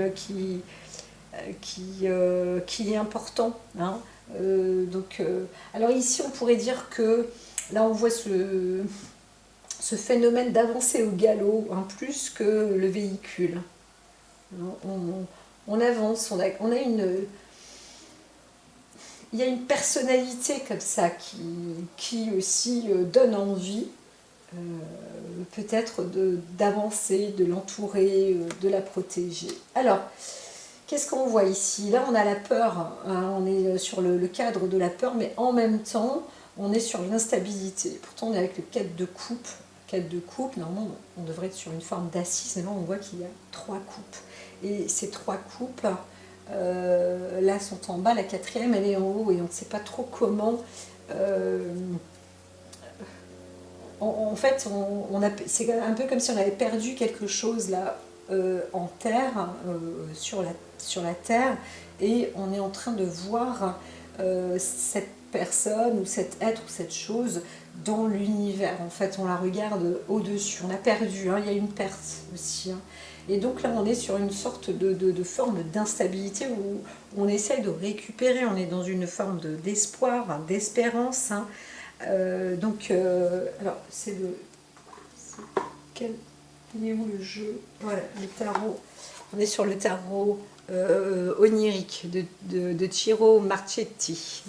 qui est important. Hein. Alors ici, on pourrait dire que là, on voit ce phénomène d'avancer au galop, hein, plus que le véhicule. On avance, on a il y a une personnalité comme ça qui aussi donne envie, euh, peut-être d'avancer, de l'entourer, de la protéger. Alors, qu'est-ce qu'on voit ici? Là, on a la peur, hein, on est sur le cadre de la peur, mais en même temps, on est sur l'instabilité. Pourtant, on est avec le cadre de coupe. Cadre de coupe, normalement, on devrait être sur une forme d'assise, mais là, on voit qu'il y a 3 coupes. Et ces 3 coupes, là, sont en bas, la 4e, elle est en haut, et on ne sait pas trop comment... en fait, c'est un peu comme si on avait perdu quelque chose là en terre, sur la terre, et on est en train de voir cette personne ou cet être ou cette chose dans l'univers. En fait, on la regarde au-dessus. On a perdu, hein, il y a une perte aussi. Hein. Et donc là, on est sur une sorte de forme d'instabilité où on essaye de récupérer. On est dans une forme d'espoir, hein, d'espérance. Hein. Alors, il est où le jeu? Voilà, le tarot. On est sur le tarot onirique de Ciro Marchetti.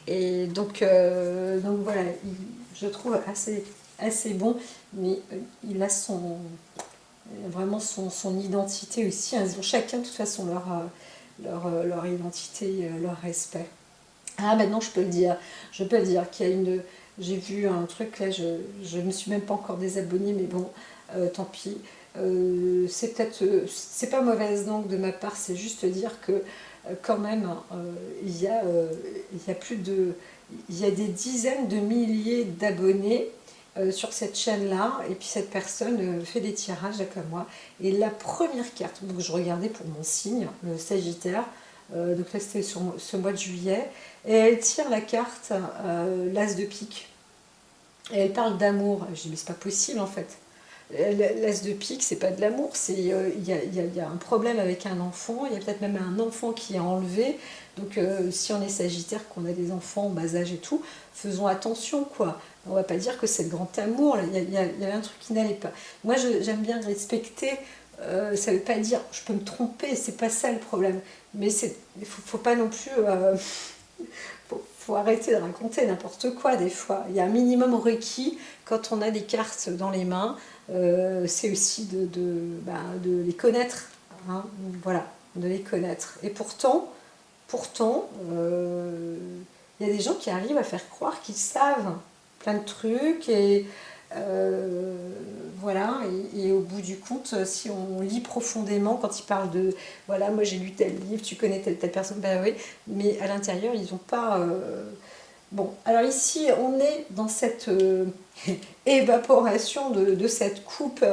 Et donc voilà, je trouve assez bon, mais il a vraiment son identité aussi. Ils ont chacun de toute façon leur identité, leur respect. Ah, maintenant je peux le dire. Je peux le dire qu'il y a une. J'ai vu un truc là, je me suis même pas encore désabonnée, mais bon, tant pis. C'est pas mauvaise langue de ma part, c'est juste dire que quand même, il y a plus de. Il y a des dizaines de milliers d'abonnés sur cette chaîne-là, et puis cette personne fait des tirages là, comme moi. Et la première carte, donc je regardais pour mon signe, le Sagittaire, donc là c'était sur ce mois de juillet, et elle tire la carte l'As de pique. Et elle parle d'amour. Je dis, mais c'est pas possible en fait. L'As de pique, c'est pas de l'amour, il y a un problème avec un enfant, il y a peut-être même un enfant qui est enlevé. Donc si on est Sagittaire, qu'on a des enfants en bas âge et tout, faisons attention quoi. On va pas dire que c'est le grand amour, il y avait un truc qui n'allait pas. Moi j'aime bien respecter, ça veut pas dire je peux me tromper, c'est pas ça le problème. Mais il faut pas non plus... faut arrêter de raconter n'importe quoi des fois. Il y a un minimum requis quand on a des cartes dans les mains, c'est aussi de les connaître. Hein, voilà, de les connaître. Et pourtant, il y a des gens qui arrivent à faire croire qu'ils savent plein de trucs et voilà, et au bout du compte, si on lit profondément, quand ils parlent de voilà, moi j'ai lu tel livre, tu connais telle personne, ben oui, mais à l'intérieur, ils n'ont pas Bon, alors ici, on est dans cette évaporation de cette coupe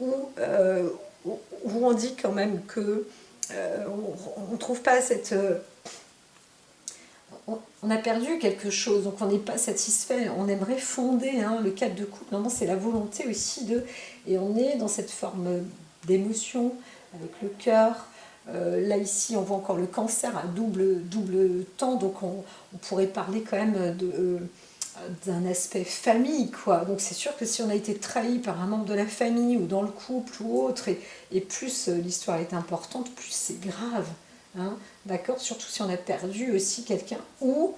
où, où on dit quand même que on ne trouve pas cette... on a perdu quelque chose, donc on n'est pas satisfait, on aimerait fonder hein, le cadre de couple. Normalement, c'est la volonté aussi de... Et on est dans cette forme d'émotion, avec le cœur. Là, ici, on voit encore le cancer à double temps, donc on pourrait parler quand même d'un aspect famille, quoi. Donc c'est sûr que si on a été trahi par un membre de la famille, ou dans le couple, ou autre, et plus l'histoire est importante, plus c'est grave. Hein, d'accord, surtout si on a perdu aussi quelqu'un, ou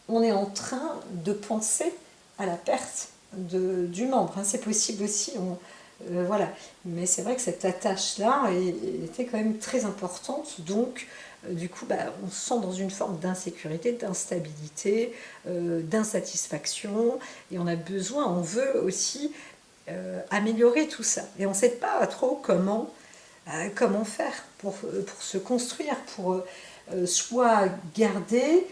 on est en train de penser à la perte du membre. Hein, c'est possible aussi, voilà. Mais c'est vrai que cette attache-là était quand même très importante. Donc, du coup, bah, on se sent dans une forme d'insécurité, d'instabilité, d'insatisfaction. Et on a besoin, on veut aussi améliorer tout ça. Et on ne sait pas trop comment faire pour se construire, pour soit garder,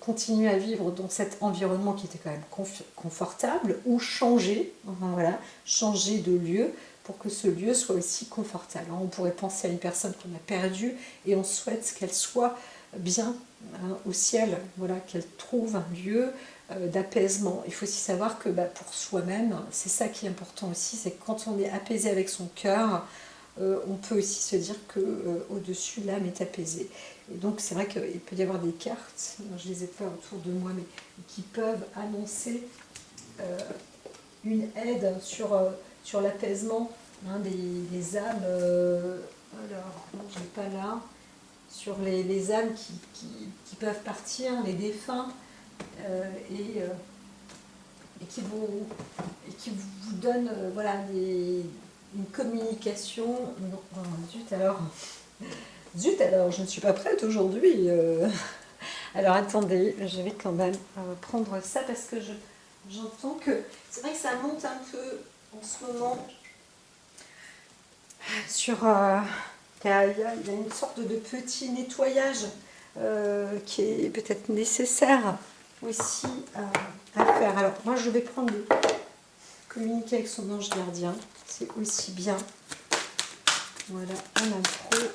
continuer à vivre dans cet environnement qui était quand même confortable, ou changer, voilà, changer de lieu pour que ce lieu soit aussi confortable. On pourrait penser à une personne qu'on a perdue et on souhaite qu'elle soit bien hein, au ciel, voilà, qu'elle trouve un lieu d'apaisement. Il faut aussi savoir que bah, pour soi-même, c'est ça qui est important aussi, c'est que quand on est apaisé avec son cœur, on peut aussi se dire que au-dessus, l'âme est apaisée. Et donc c'est vrai qu'il peut y avoir des cartes, je ne les ai pas autour de moi, mais qui peuvent annoncer une aide sur l'apaisement hein, des âmes. Alors, non, je n'ai pas là. Sur les âmes qui peuvent partir, les défunts, et qui vous donnent voilà, une communication. Non, zut alors, je ne suis pas prête aujourd'hui. Alors attendez, je vais quand même prendre ça parce que j'entends que... C'est vrai que ça monte un peu en ce moment sur... Il y a une sorte de petit nettoyage qui est peut-être nécessaire aussi à faire. Alors moi je vais prendre communiquer avec son ange gardien, c'est aussi bien. Voilà, en intro.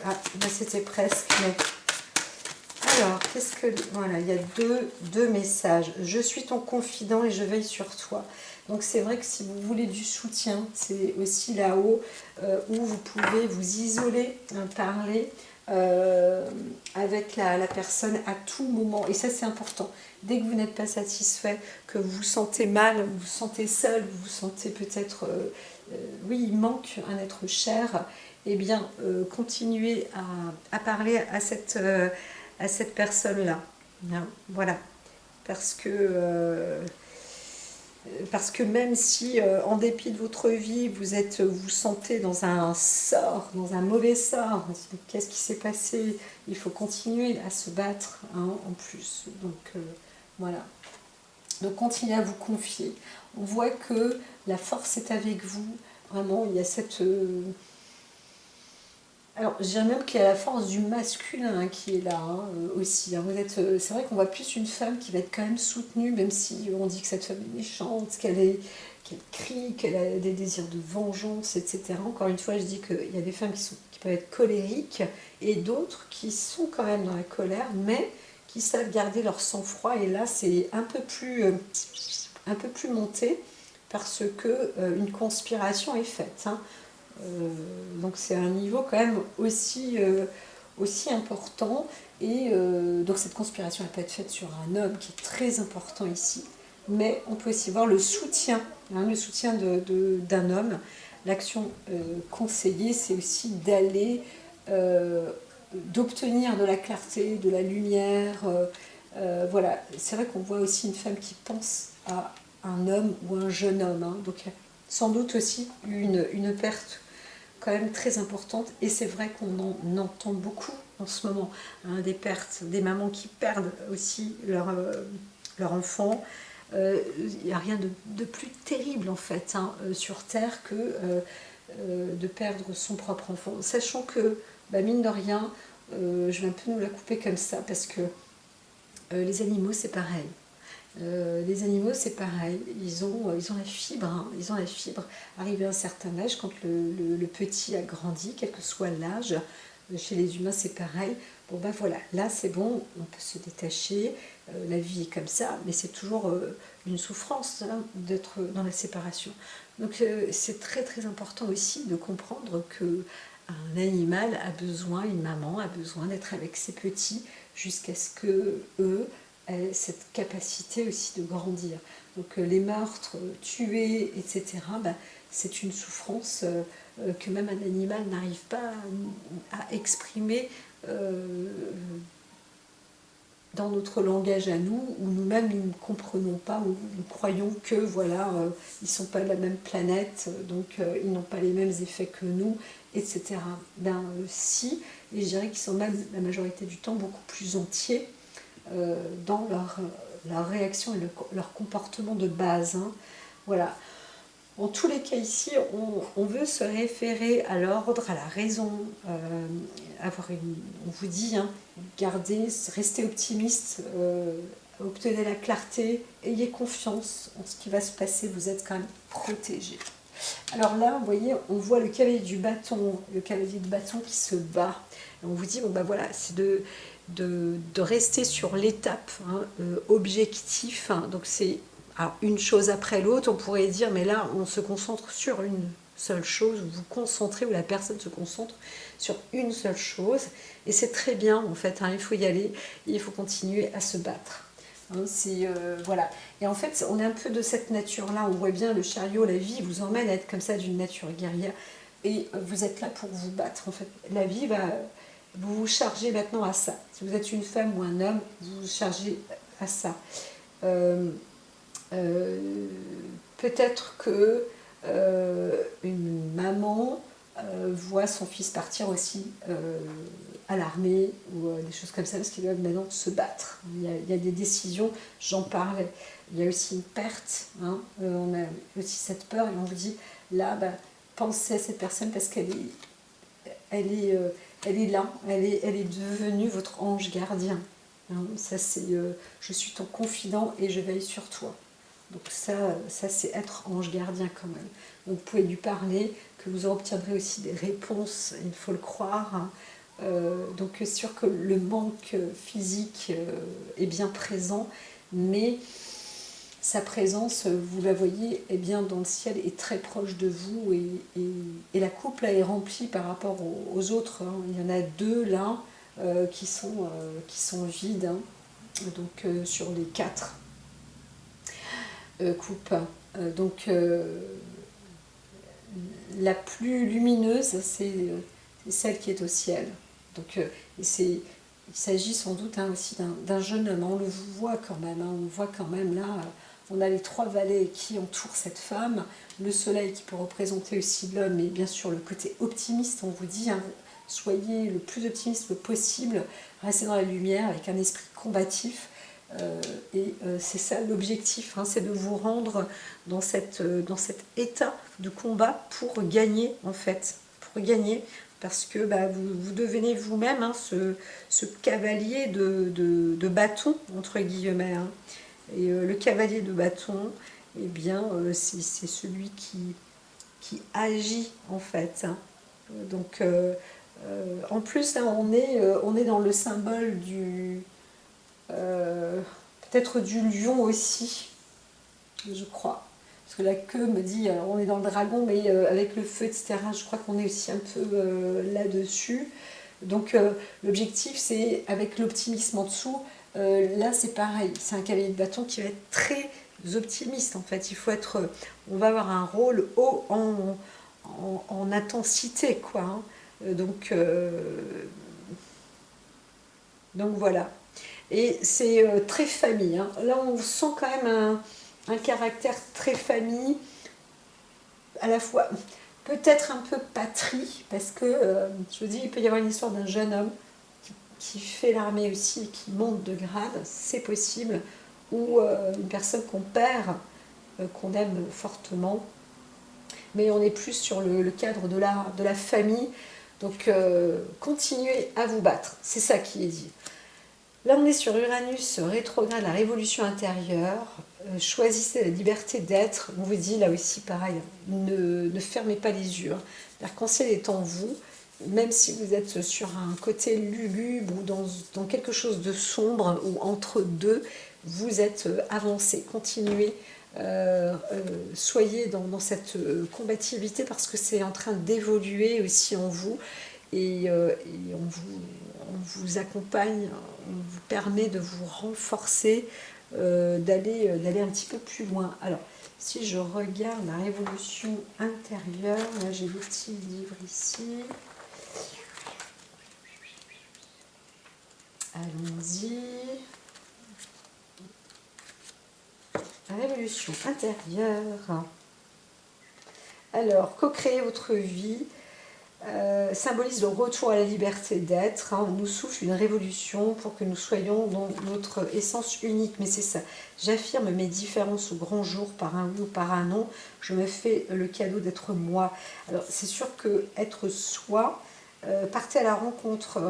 Ah, ben c'était presque, mais... Alors, qu'est-ce que... Voilà, il y a deux messages. Je suis ton confident et je veille sur toi. Donc, c'est vrai que si vous voulez du soutien, c'est aussi là-haut où vous pouvez vous isoler, parler avec la personne à tout moment. Et ça, c'est important. Dès que vous n'êtes pas satisfait, que vous vous sentez mal, vous vous sentez seul, vous vous sentez peut-être... oui, il manque un être cher, eh bien, continuez à parler à cette personne-là. Hein, voilà. Parce que même si, en dépit de votre vie, vous sentez dans un sort, dans un mauvais sort, qu'est-ce qui s'est passé? Il faut continuer à se battre hein, en plus. Donc, voilà. Donc, continuez à vous confier. On voit que la force est avec vous. Vraiment, il y a cette... Alors, je dirais même qu'il y a la force du masculin hein, qui est là hein, aussi. Hein. C'est vrai qu'on voit plus une femme qui va être quand même soutenue, même si on dit que cette femme est méchante, qu'elle crie, qu'elle a des désirs de vengeance, etc. Encore une fois, je dis qu'il y a des femmes qui peuvent être colériques et d'autres qui sont quand même dans la colère, mais qui savent garder leur sang-froid. Et là, c'est un peu plus monté parce que une conspiration est faite. Hein. Donc c'est un niveau quand même aussi important et donc cette conspiration elle peut être faite sur un homme qui est très important ici, mais on peut aussi voir le soutien d'un homme. L'action conseillée c'est aussi d'aller d'obtenir de la clarté, de la lumière, voilà, c'est vrai qu'on voit aussi une femme qui pense à un homme ou un jeune homme, hein. Donc sans doute aussi une perte quand même très importante et c'est vrai qu'on en entend beaucoup en ce moment, hein, des pertes, des mamans qui perdent aussi leur enfant. Il n'y a rien de plus terrible en fait hein, sur Terre que de perdre son propre enfant, sachant que bah, mine de rien Je vais un peu nous la couper comme ça parce que les animaux c'est pareil. Les animaux c'est pareil, ils ont la fibre, hein, ils ont la fibre. Arrivé à un certain âge, quand le petit a grandi, quel que soit l'âge, chez les humains c'est pareil. Bon ben voilà, là c'est bon, on peut se détacher, la vie est comme ça, mais c'est toujours une souffrance hein, d'être dans la séparation. Donc c'est très très important aussi de comprendre que un animal a besoin, une maman a besoin d'être avec ses petits jusqu'à ce que eux aient cette capacité aussi de grandir. Donc les meurtres, tuer, etc., ben, c'est une souffrance que même un animal n'arrive pas à exprimer dans notre langage à nous, où nous-mêmes nous ne comprenons pas, où nous croyons que voilà, ils ne sont pas de la même planète, donc ils n'ont pas les mêmes effets que nous, etc. Ben si, et je dirais qu'ils sont même la majorité du temps beaucoup plus entiers dans leur réaction et leur comportement de base. Hein. Voilà. En tous les cas ici, on veut se référer à l'ordre, à la raison, on vous dit, hein, gardez, restez optimiste, obtenez la clarté, ayez confiance en ce qui va se passer, vous êtes quand même protégé. Alors là, vous voyez, on voit le cavalier du bâton, qui se bat. Et on vous dit, bon ben voilà, c'est de rester sur l'étape hein, objectif. Hein, donc c'est alors, une chose après l'autre, on pourrait dire, mais là, on se concentre sur une seule chose, vous vous concentrez, ou la personne se concentre sur une seule chose, et c'est très bien, en fait, hein, il faut y aller, et il faut continuer à se battre. Hein, voilà. Et en fait, on est un peu de cette nature-là, on voit bien le chariot, la vie vous emmène à être comme ça, d'une nature guerrière, et vous êtes là pour vous battre, en fait. La vie va vous vous chargez maintenant à ça. Si vous êtes une femme ou un homme, vous vous chargez à ça. Peut-être que une maman voit son fils partir aussi à l'armée ou des choses comme ça, parce qu'ils doivent maintenant se battre. Il y a des décisions, j'en parle, il y a aussi une perte, hein, on a aussi cette peur, et on vous dit, là, bah, pensez à cette personne parce qu'elle est, elle est là, elle est devenue votre ange gardien. Hein, ça c'est, je suis ton confident et je veille sur toi. Donc ça c'est être ange gardien quand même. Donc vous pouvez lui parler, que vous obtiendrez aussi des réponses, il faut le croire. Hein. Donc c'est sûr que le manque physique est bien présent, mais sa présence, vous la voyez, est bien dans le ciel, est très proche de vous, et la coupe là est remplie par rapport aux autres. Hein. Il y en a deux là qui sont vides, hein. Donc sur les 4 coupes. Donc la plus lumineuse, c'est celle qui est au ciel. Donc il s'agit sans doute hein, aussi d'un jeune homme. On le voit quand même, hein, on voit quand même là, on a les 3 valets qui entourent cette femme, le soleil qui peut représenter aussi l'homme, et bien sûr le côté optimiste, on vous dit, hein, soyez le plus optimiste possible, restez dans la lumière avec un esprit combatif. C'est ça l'objectif, hein, c'est de vous rendre dans cet état de combat pour gagner en fait, pour gagner, parce que bah, vous devenez vous-même hein, ce cavalier de bâton entre guillemets. Hein. Et le cavalier de bâton, eh bien c'est celui qui agit en fait. Hein. Donc en plus hein, on est dans le symbole du peut-être du lion aussi, je crois. Parce que la queue me dit, alors on est dans le dragon, mais avec le feu, etc., je crois qu'on est aussi un peu là-dessus. Donc l'objectif, c'est avec l'optimisme en dessous, là c'est pareil, c'est un cavalier de bâton qui va être très optimiste en fait. Il faut être, on va avoir un rôle haut en intensité, quoi. Hein. Donc voilà. Et c'est très famille. Hein. Là, on sent quand même un caractère très famille, à la fois peut-être un peu patrie, parce que, je vous dis, il peut y avoir une histoire d'un jeune homme qui fait l'armée aussi, et qui monte de grade, c'est possible, ou une personne qu'on perd, qu'on aime fortement, mais on est plus sur le cadre de la famille. Donc, continuez à vous battre. C'est ça qui est dit. Là, on est sur Uranus rétrograde, la révolution intérieure. Choisissez la liberté d'être. On vous dit là aussi pareil, ne fermez pas les yeux. L'arc-en-ciel est en vous, même si vous êtes sur un côté lugubre ou dans quelque chose de sombre ou entre deux, vous êtes avancé. Continuez, soyez dans cette combativité parce que c'est en train d'évoluer aussi en vous. Et on vous accompagne, on vous permet de vous renforcer, d'aller un petit peu plus loin. Alors, si je regarde la révolution intérieure, là j'ai le petit livre ici. Allons-y. La révolution intérieure. Alors, co-créer votre vie. Symbolise le retour à la liberté d'être. On nous souffle une révolution pour que nous soyons dans notre essence unique. Mais c'est ça. J'affirme mes différences au grand jour par un oui ou par un non. Je me fais le cadeau d'être moi. Alors c'est sûr que être soi, partez à la rencontre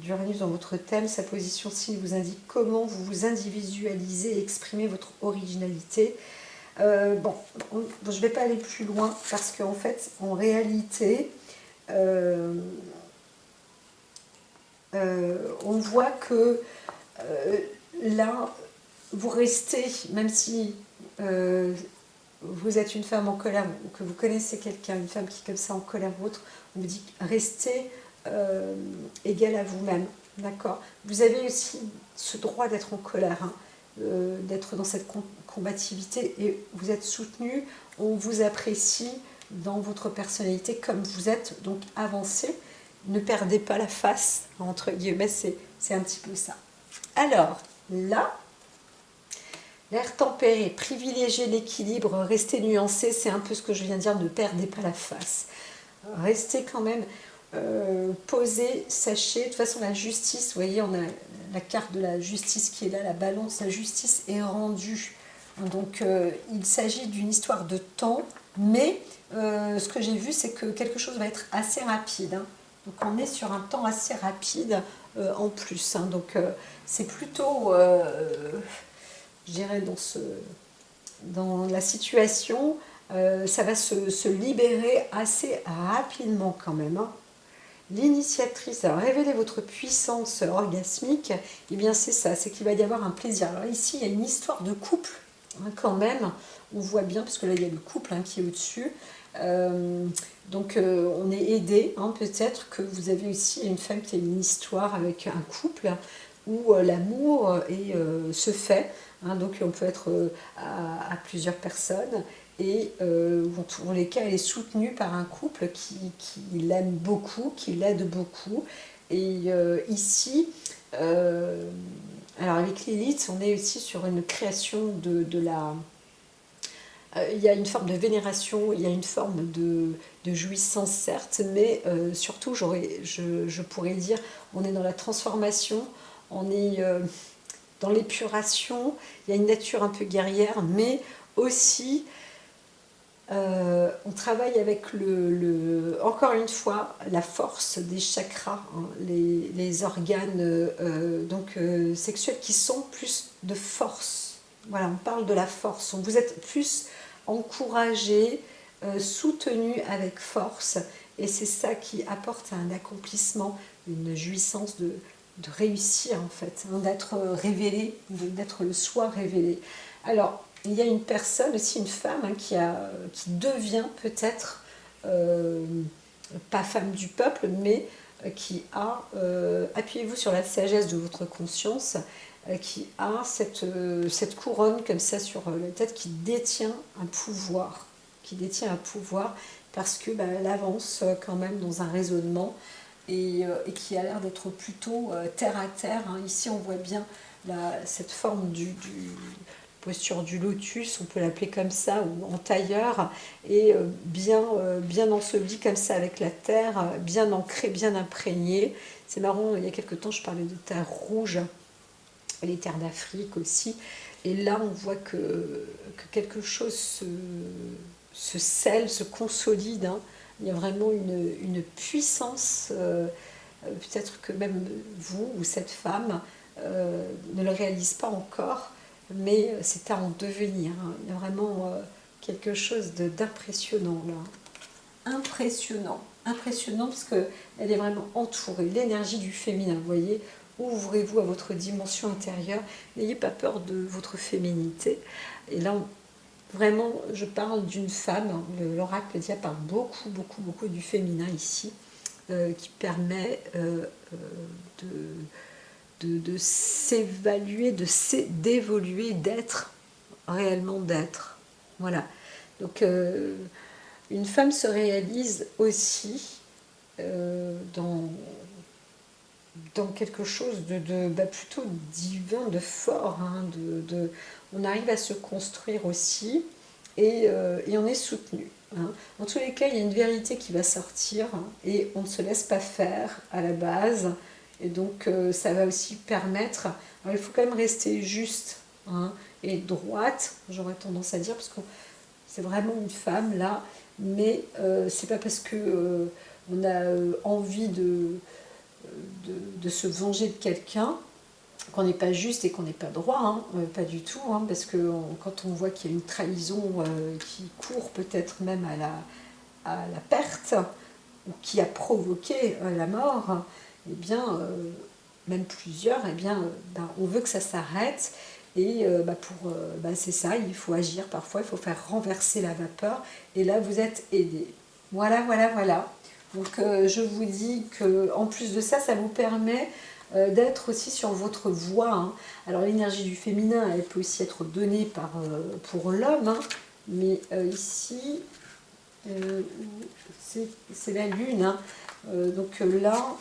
d'Uranus dans votre thème. Sa position signe vous indique comment vous vous individualisez et exprimez votre originalité. Bon, je ne vais pas aller plus loin parce qu'en fait, en réalité, on voit que là, vous restez, même si vous êtes une femme en colère ou que vous connaissez quelqu'un, une femme qui est comme ça en colère ou autre, on vous dit restez égal à vous-même, d'accord? Vous avez aussi ce droit d'être en colère, hein, d'être dans cette combativité et vous êtes soutenu, on vous apprécie dans votre personnalité comme vous êtes, donc avancez, ne perdez pas la face, entre guillemets, c'est un petit peu ça. Alors, là, l'air tempéré, privilégiez l'équilibre, restez nuancé, c'est un peu ce que je viens de dire, ne perdez pas la face. Restez quand même posé, sachez, de toute façon la justice, vous voyez, on a la carte de la justice qui est là, la balance, la justice est rendue. Donc il s'agit d'une histoire de temps, mais ce que j'ai vu, c'est que quelque chose va être assez rapide. Hein. Donc on est sur un temps assez rapide en plus. Hein. Donc c'est plutôt, je dirais, dans la situation, ça va se libérer assez rapidement quand même. Hein. L'initiatrice, alors révéler votre puissance orgasmique, et bien c'est ça, c'est qu'il va y avoir un plaisir. Alors ici, il y a une histoire de couple, hein, quand même, on voit bien, parce que là, il y a le couple hein, qui est au-dessus. Donc, on est aidé, hein, peut-être que vous avez aussi une femme qui a une histoire avec un couple, où l'amour se fait, hein, donc on peut être à plusieurs personnes, et dans tous les cas, elle est soutenue par un couple qui l'aime beaucoup, qui l'aide beaucoup. Et ici, alors avec Lilith, on est aussi sur une création de la... il y a une forme de vénération, il y a une forme de jouissance, certes, mais surtout, je pourrais dire, on est dans la transformation, on est dans l'épuration, il y a une nature un peu guerrière, mais aussi... on travaille avec encore une fois la force des chakras, hein, les organes sexuels qui sont plus de force. Voilà, on parle de la force. Vous êtes plus encouragé, soutenu avec force, et c'est ça qui apporte un accomplissement, une jouissance de réussir en fait, hein, d'être révélé, d'être le soi révélé. Alors, il y a une personne, aussi une femme, hein, qui devient peut-être, pas femme du peuple, mais qui a, appuyez-vous sur la sagesse de votre conscience, qui a cette couronne comme ça sur la tête, qui détient un pouvoir, parce que elle avance quand même dans un raisonnement et qui a l'air d'être plutôt terre à terre. Hein. Ici, on voit bien cette forme posture du lotus, on peut l'appeler comme ça, ou en tailleur, et bien enseveli comme ça avec la terre, bien ancré, bien imprégné. C'est marrant, il y a quelque temps, je parlais de terre rouge, les terres d'Afrique aussi, et là, on voit que quelque chose se scelle, se consolide, hein, Il y a vraiment une puissance, peut-être que même vous ou cette femme ne le réalise pas encore, mais c'est à en devenir. Hein. Il y a vraiment quelque chose d'impressionnant là. Impressionnant, impressionnant parce qu'elle est vraiment entourée. L'énergie du féminin, vous voyez, ouvrez-vous à votre dimension intérieure, n'ayez pas peur de votre féminité. Et là, vraiment, je parle d'une femme, l'oracle dia parle beaucoup, beaucoup, beaucoup du féminin ici, qui permet de s'évaluer, d'évoluer, d'être, réellement d'être. Voilà. Donc, une femme se réalise aussi dans quelque chose plutôt divin, de fort. Hein, on arrive à se construire aussi et on est soutenu. Hein. Dans tous les cas, il y a une vérité qui va sortir hein, et on ne se laisse pas faire à la base. Et donc, ça va aussi permettre... Alors, il faut quand même rester juste hein, et droite, j'aurais tendance à dire, parce que c'est vraiment une femme là, mais c'est pas parce que on a envie de se venger de quelqu'un qu'on n'est pas juste et qu'on n'est pas droit, hein, pas du tout, hein, parce que quand on voit qu'il y a une trahison qui court peut-être même à la perte, ou qui a provoqué la mort, eh bien, même plusieurs, eh bien, on veut que ça s'arrête. Et c'est ça, il faut agir parfois, il faut faire renverser la vapeur. Et là, vous êtes aidé. Voilà, voilà, voilà. Donc, je vous dis qu'en plus de ça, ça vous permet d'être aussi sur votre voie. Hein. Alors, l'énergie du féminin, elle peut aussi être donnée pour l'homme. Hein. Mais ici, c'est la lune. Hein. Donc là,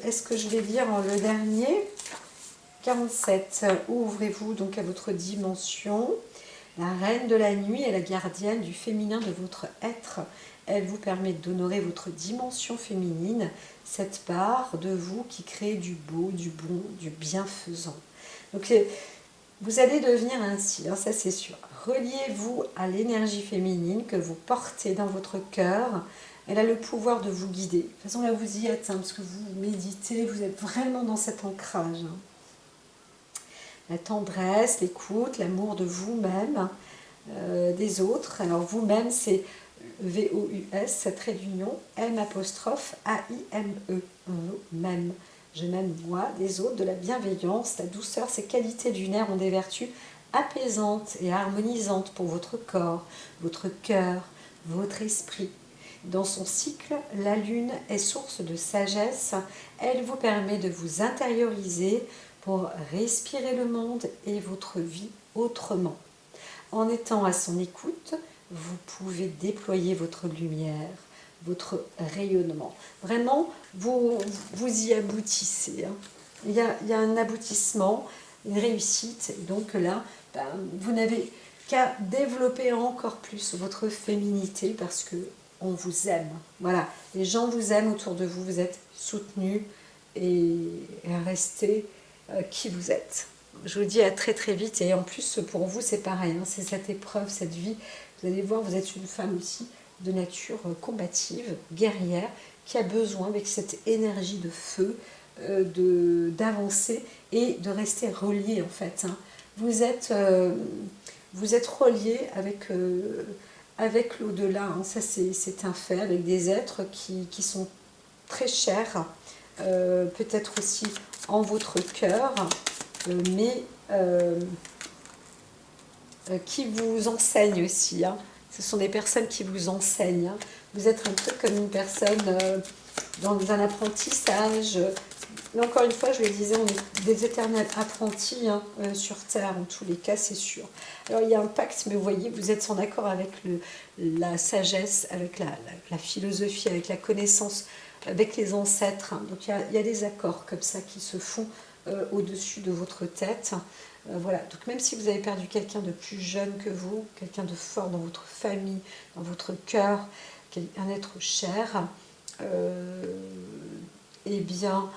est-ce que je vais lire le dernier 47. Ouvrez-vous donc à votre dimension. La reine de la nuit est la gardienne du féminin de votre être. Elle vous permet d'honorer votre dimension féminine, cette part de vous qui crée du beau, du bon, du bienfaisant. Donc vous allez devenir ainsi, hein, ça c'est sûr. Reliez-vous à l'énergie féminine que vous portez dans votre cœur. Elle a le pouvoir de vous guider. De toute façon, là, vous y êtes, hein, parce que vous méditez, vous êtes vraiment dans cet ancrage. Hein. La tendresse, l'écoute, l'amour de vous-même, des autres. Alors, vous-même, c'est V-O-U-S, trait d'union, M'-A-I-M-E, même. Je m'aime moi, des autres, de la bienveillance, la douceur, ces qualités du nerf ont des vertus apaisantes et harmonisantes pour votre corps, votre cœur, votre esprit. Dans son cycle, la lune est source de sagesse. Elle vous permet de vous intérioriser pour respirer le monde et votre vie autrement. En étant à son écoute, vous pouvez déployer votre lumière, votre rayonnement. Vraiment, vous y aboutissez. Hein. Il y a un aboutissement, une réussite. Et donc là, vous n'avez qu'à développer encore plus votre féminité parce que on vous aime. Voilà, les gens vous aiment autour de vous, vous êtes soutenus et restez qui vous êtes. Je vous dis à très très vite et en plus pour vous c'est pareil, hein, c'est cette épreuve, cette vie. Vous allez voir, vous êtes une femme aussi de nature combative, guerrière, qui a besoin avec cette énergie de feu d'avancer et de rester reliée en fait. Hein. Vous êtes relié avec l'au-delà, hein. Ça c'est un fait, avec des êtres qui sont très chers, peut-être aussi en votre cœur, mais qui vous enseignent aussi. Hein. Ce sont des personnes qui vous enseignent. Hein. Vous êtes un peu comme une personne dans un apprentissage. Mais encore une fois, je le disais, on est des éternels apprentis hein, sur Terre, en tous les cas, c'est sûr. Alors, il y a un pacte, mais vous voyez, vous êtes en accord avec la sagesse, avec la philosophie, avec la connaissance, avec les ancêtres. Hein. Donc, il y a des accords comme ça qui se font au-dessus de votre tête. Voilà. Donc, même si vous avez perdu quelqu'un de plus jeune que vous, quelqu'un de fort dans votre famille, dans votre cœur, un être cher, eh bien,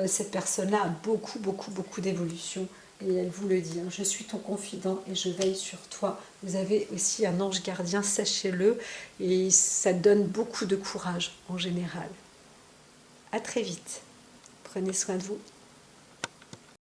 cette personne-là a beaucoup d'évolution Et elle vous le dit, hein, je suis ton confident et je veille sur toi. Vous avez aussi un ange gardien, sachez-le, et ça donne beaucoup de courage en général. À très vite. Prenez soin de vous.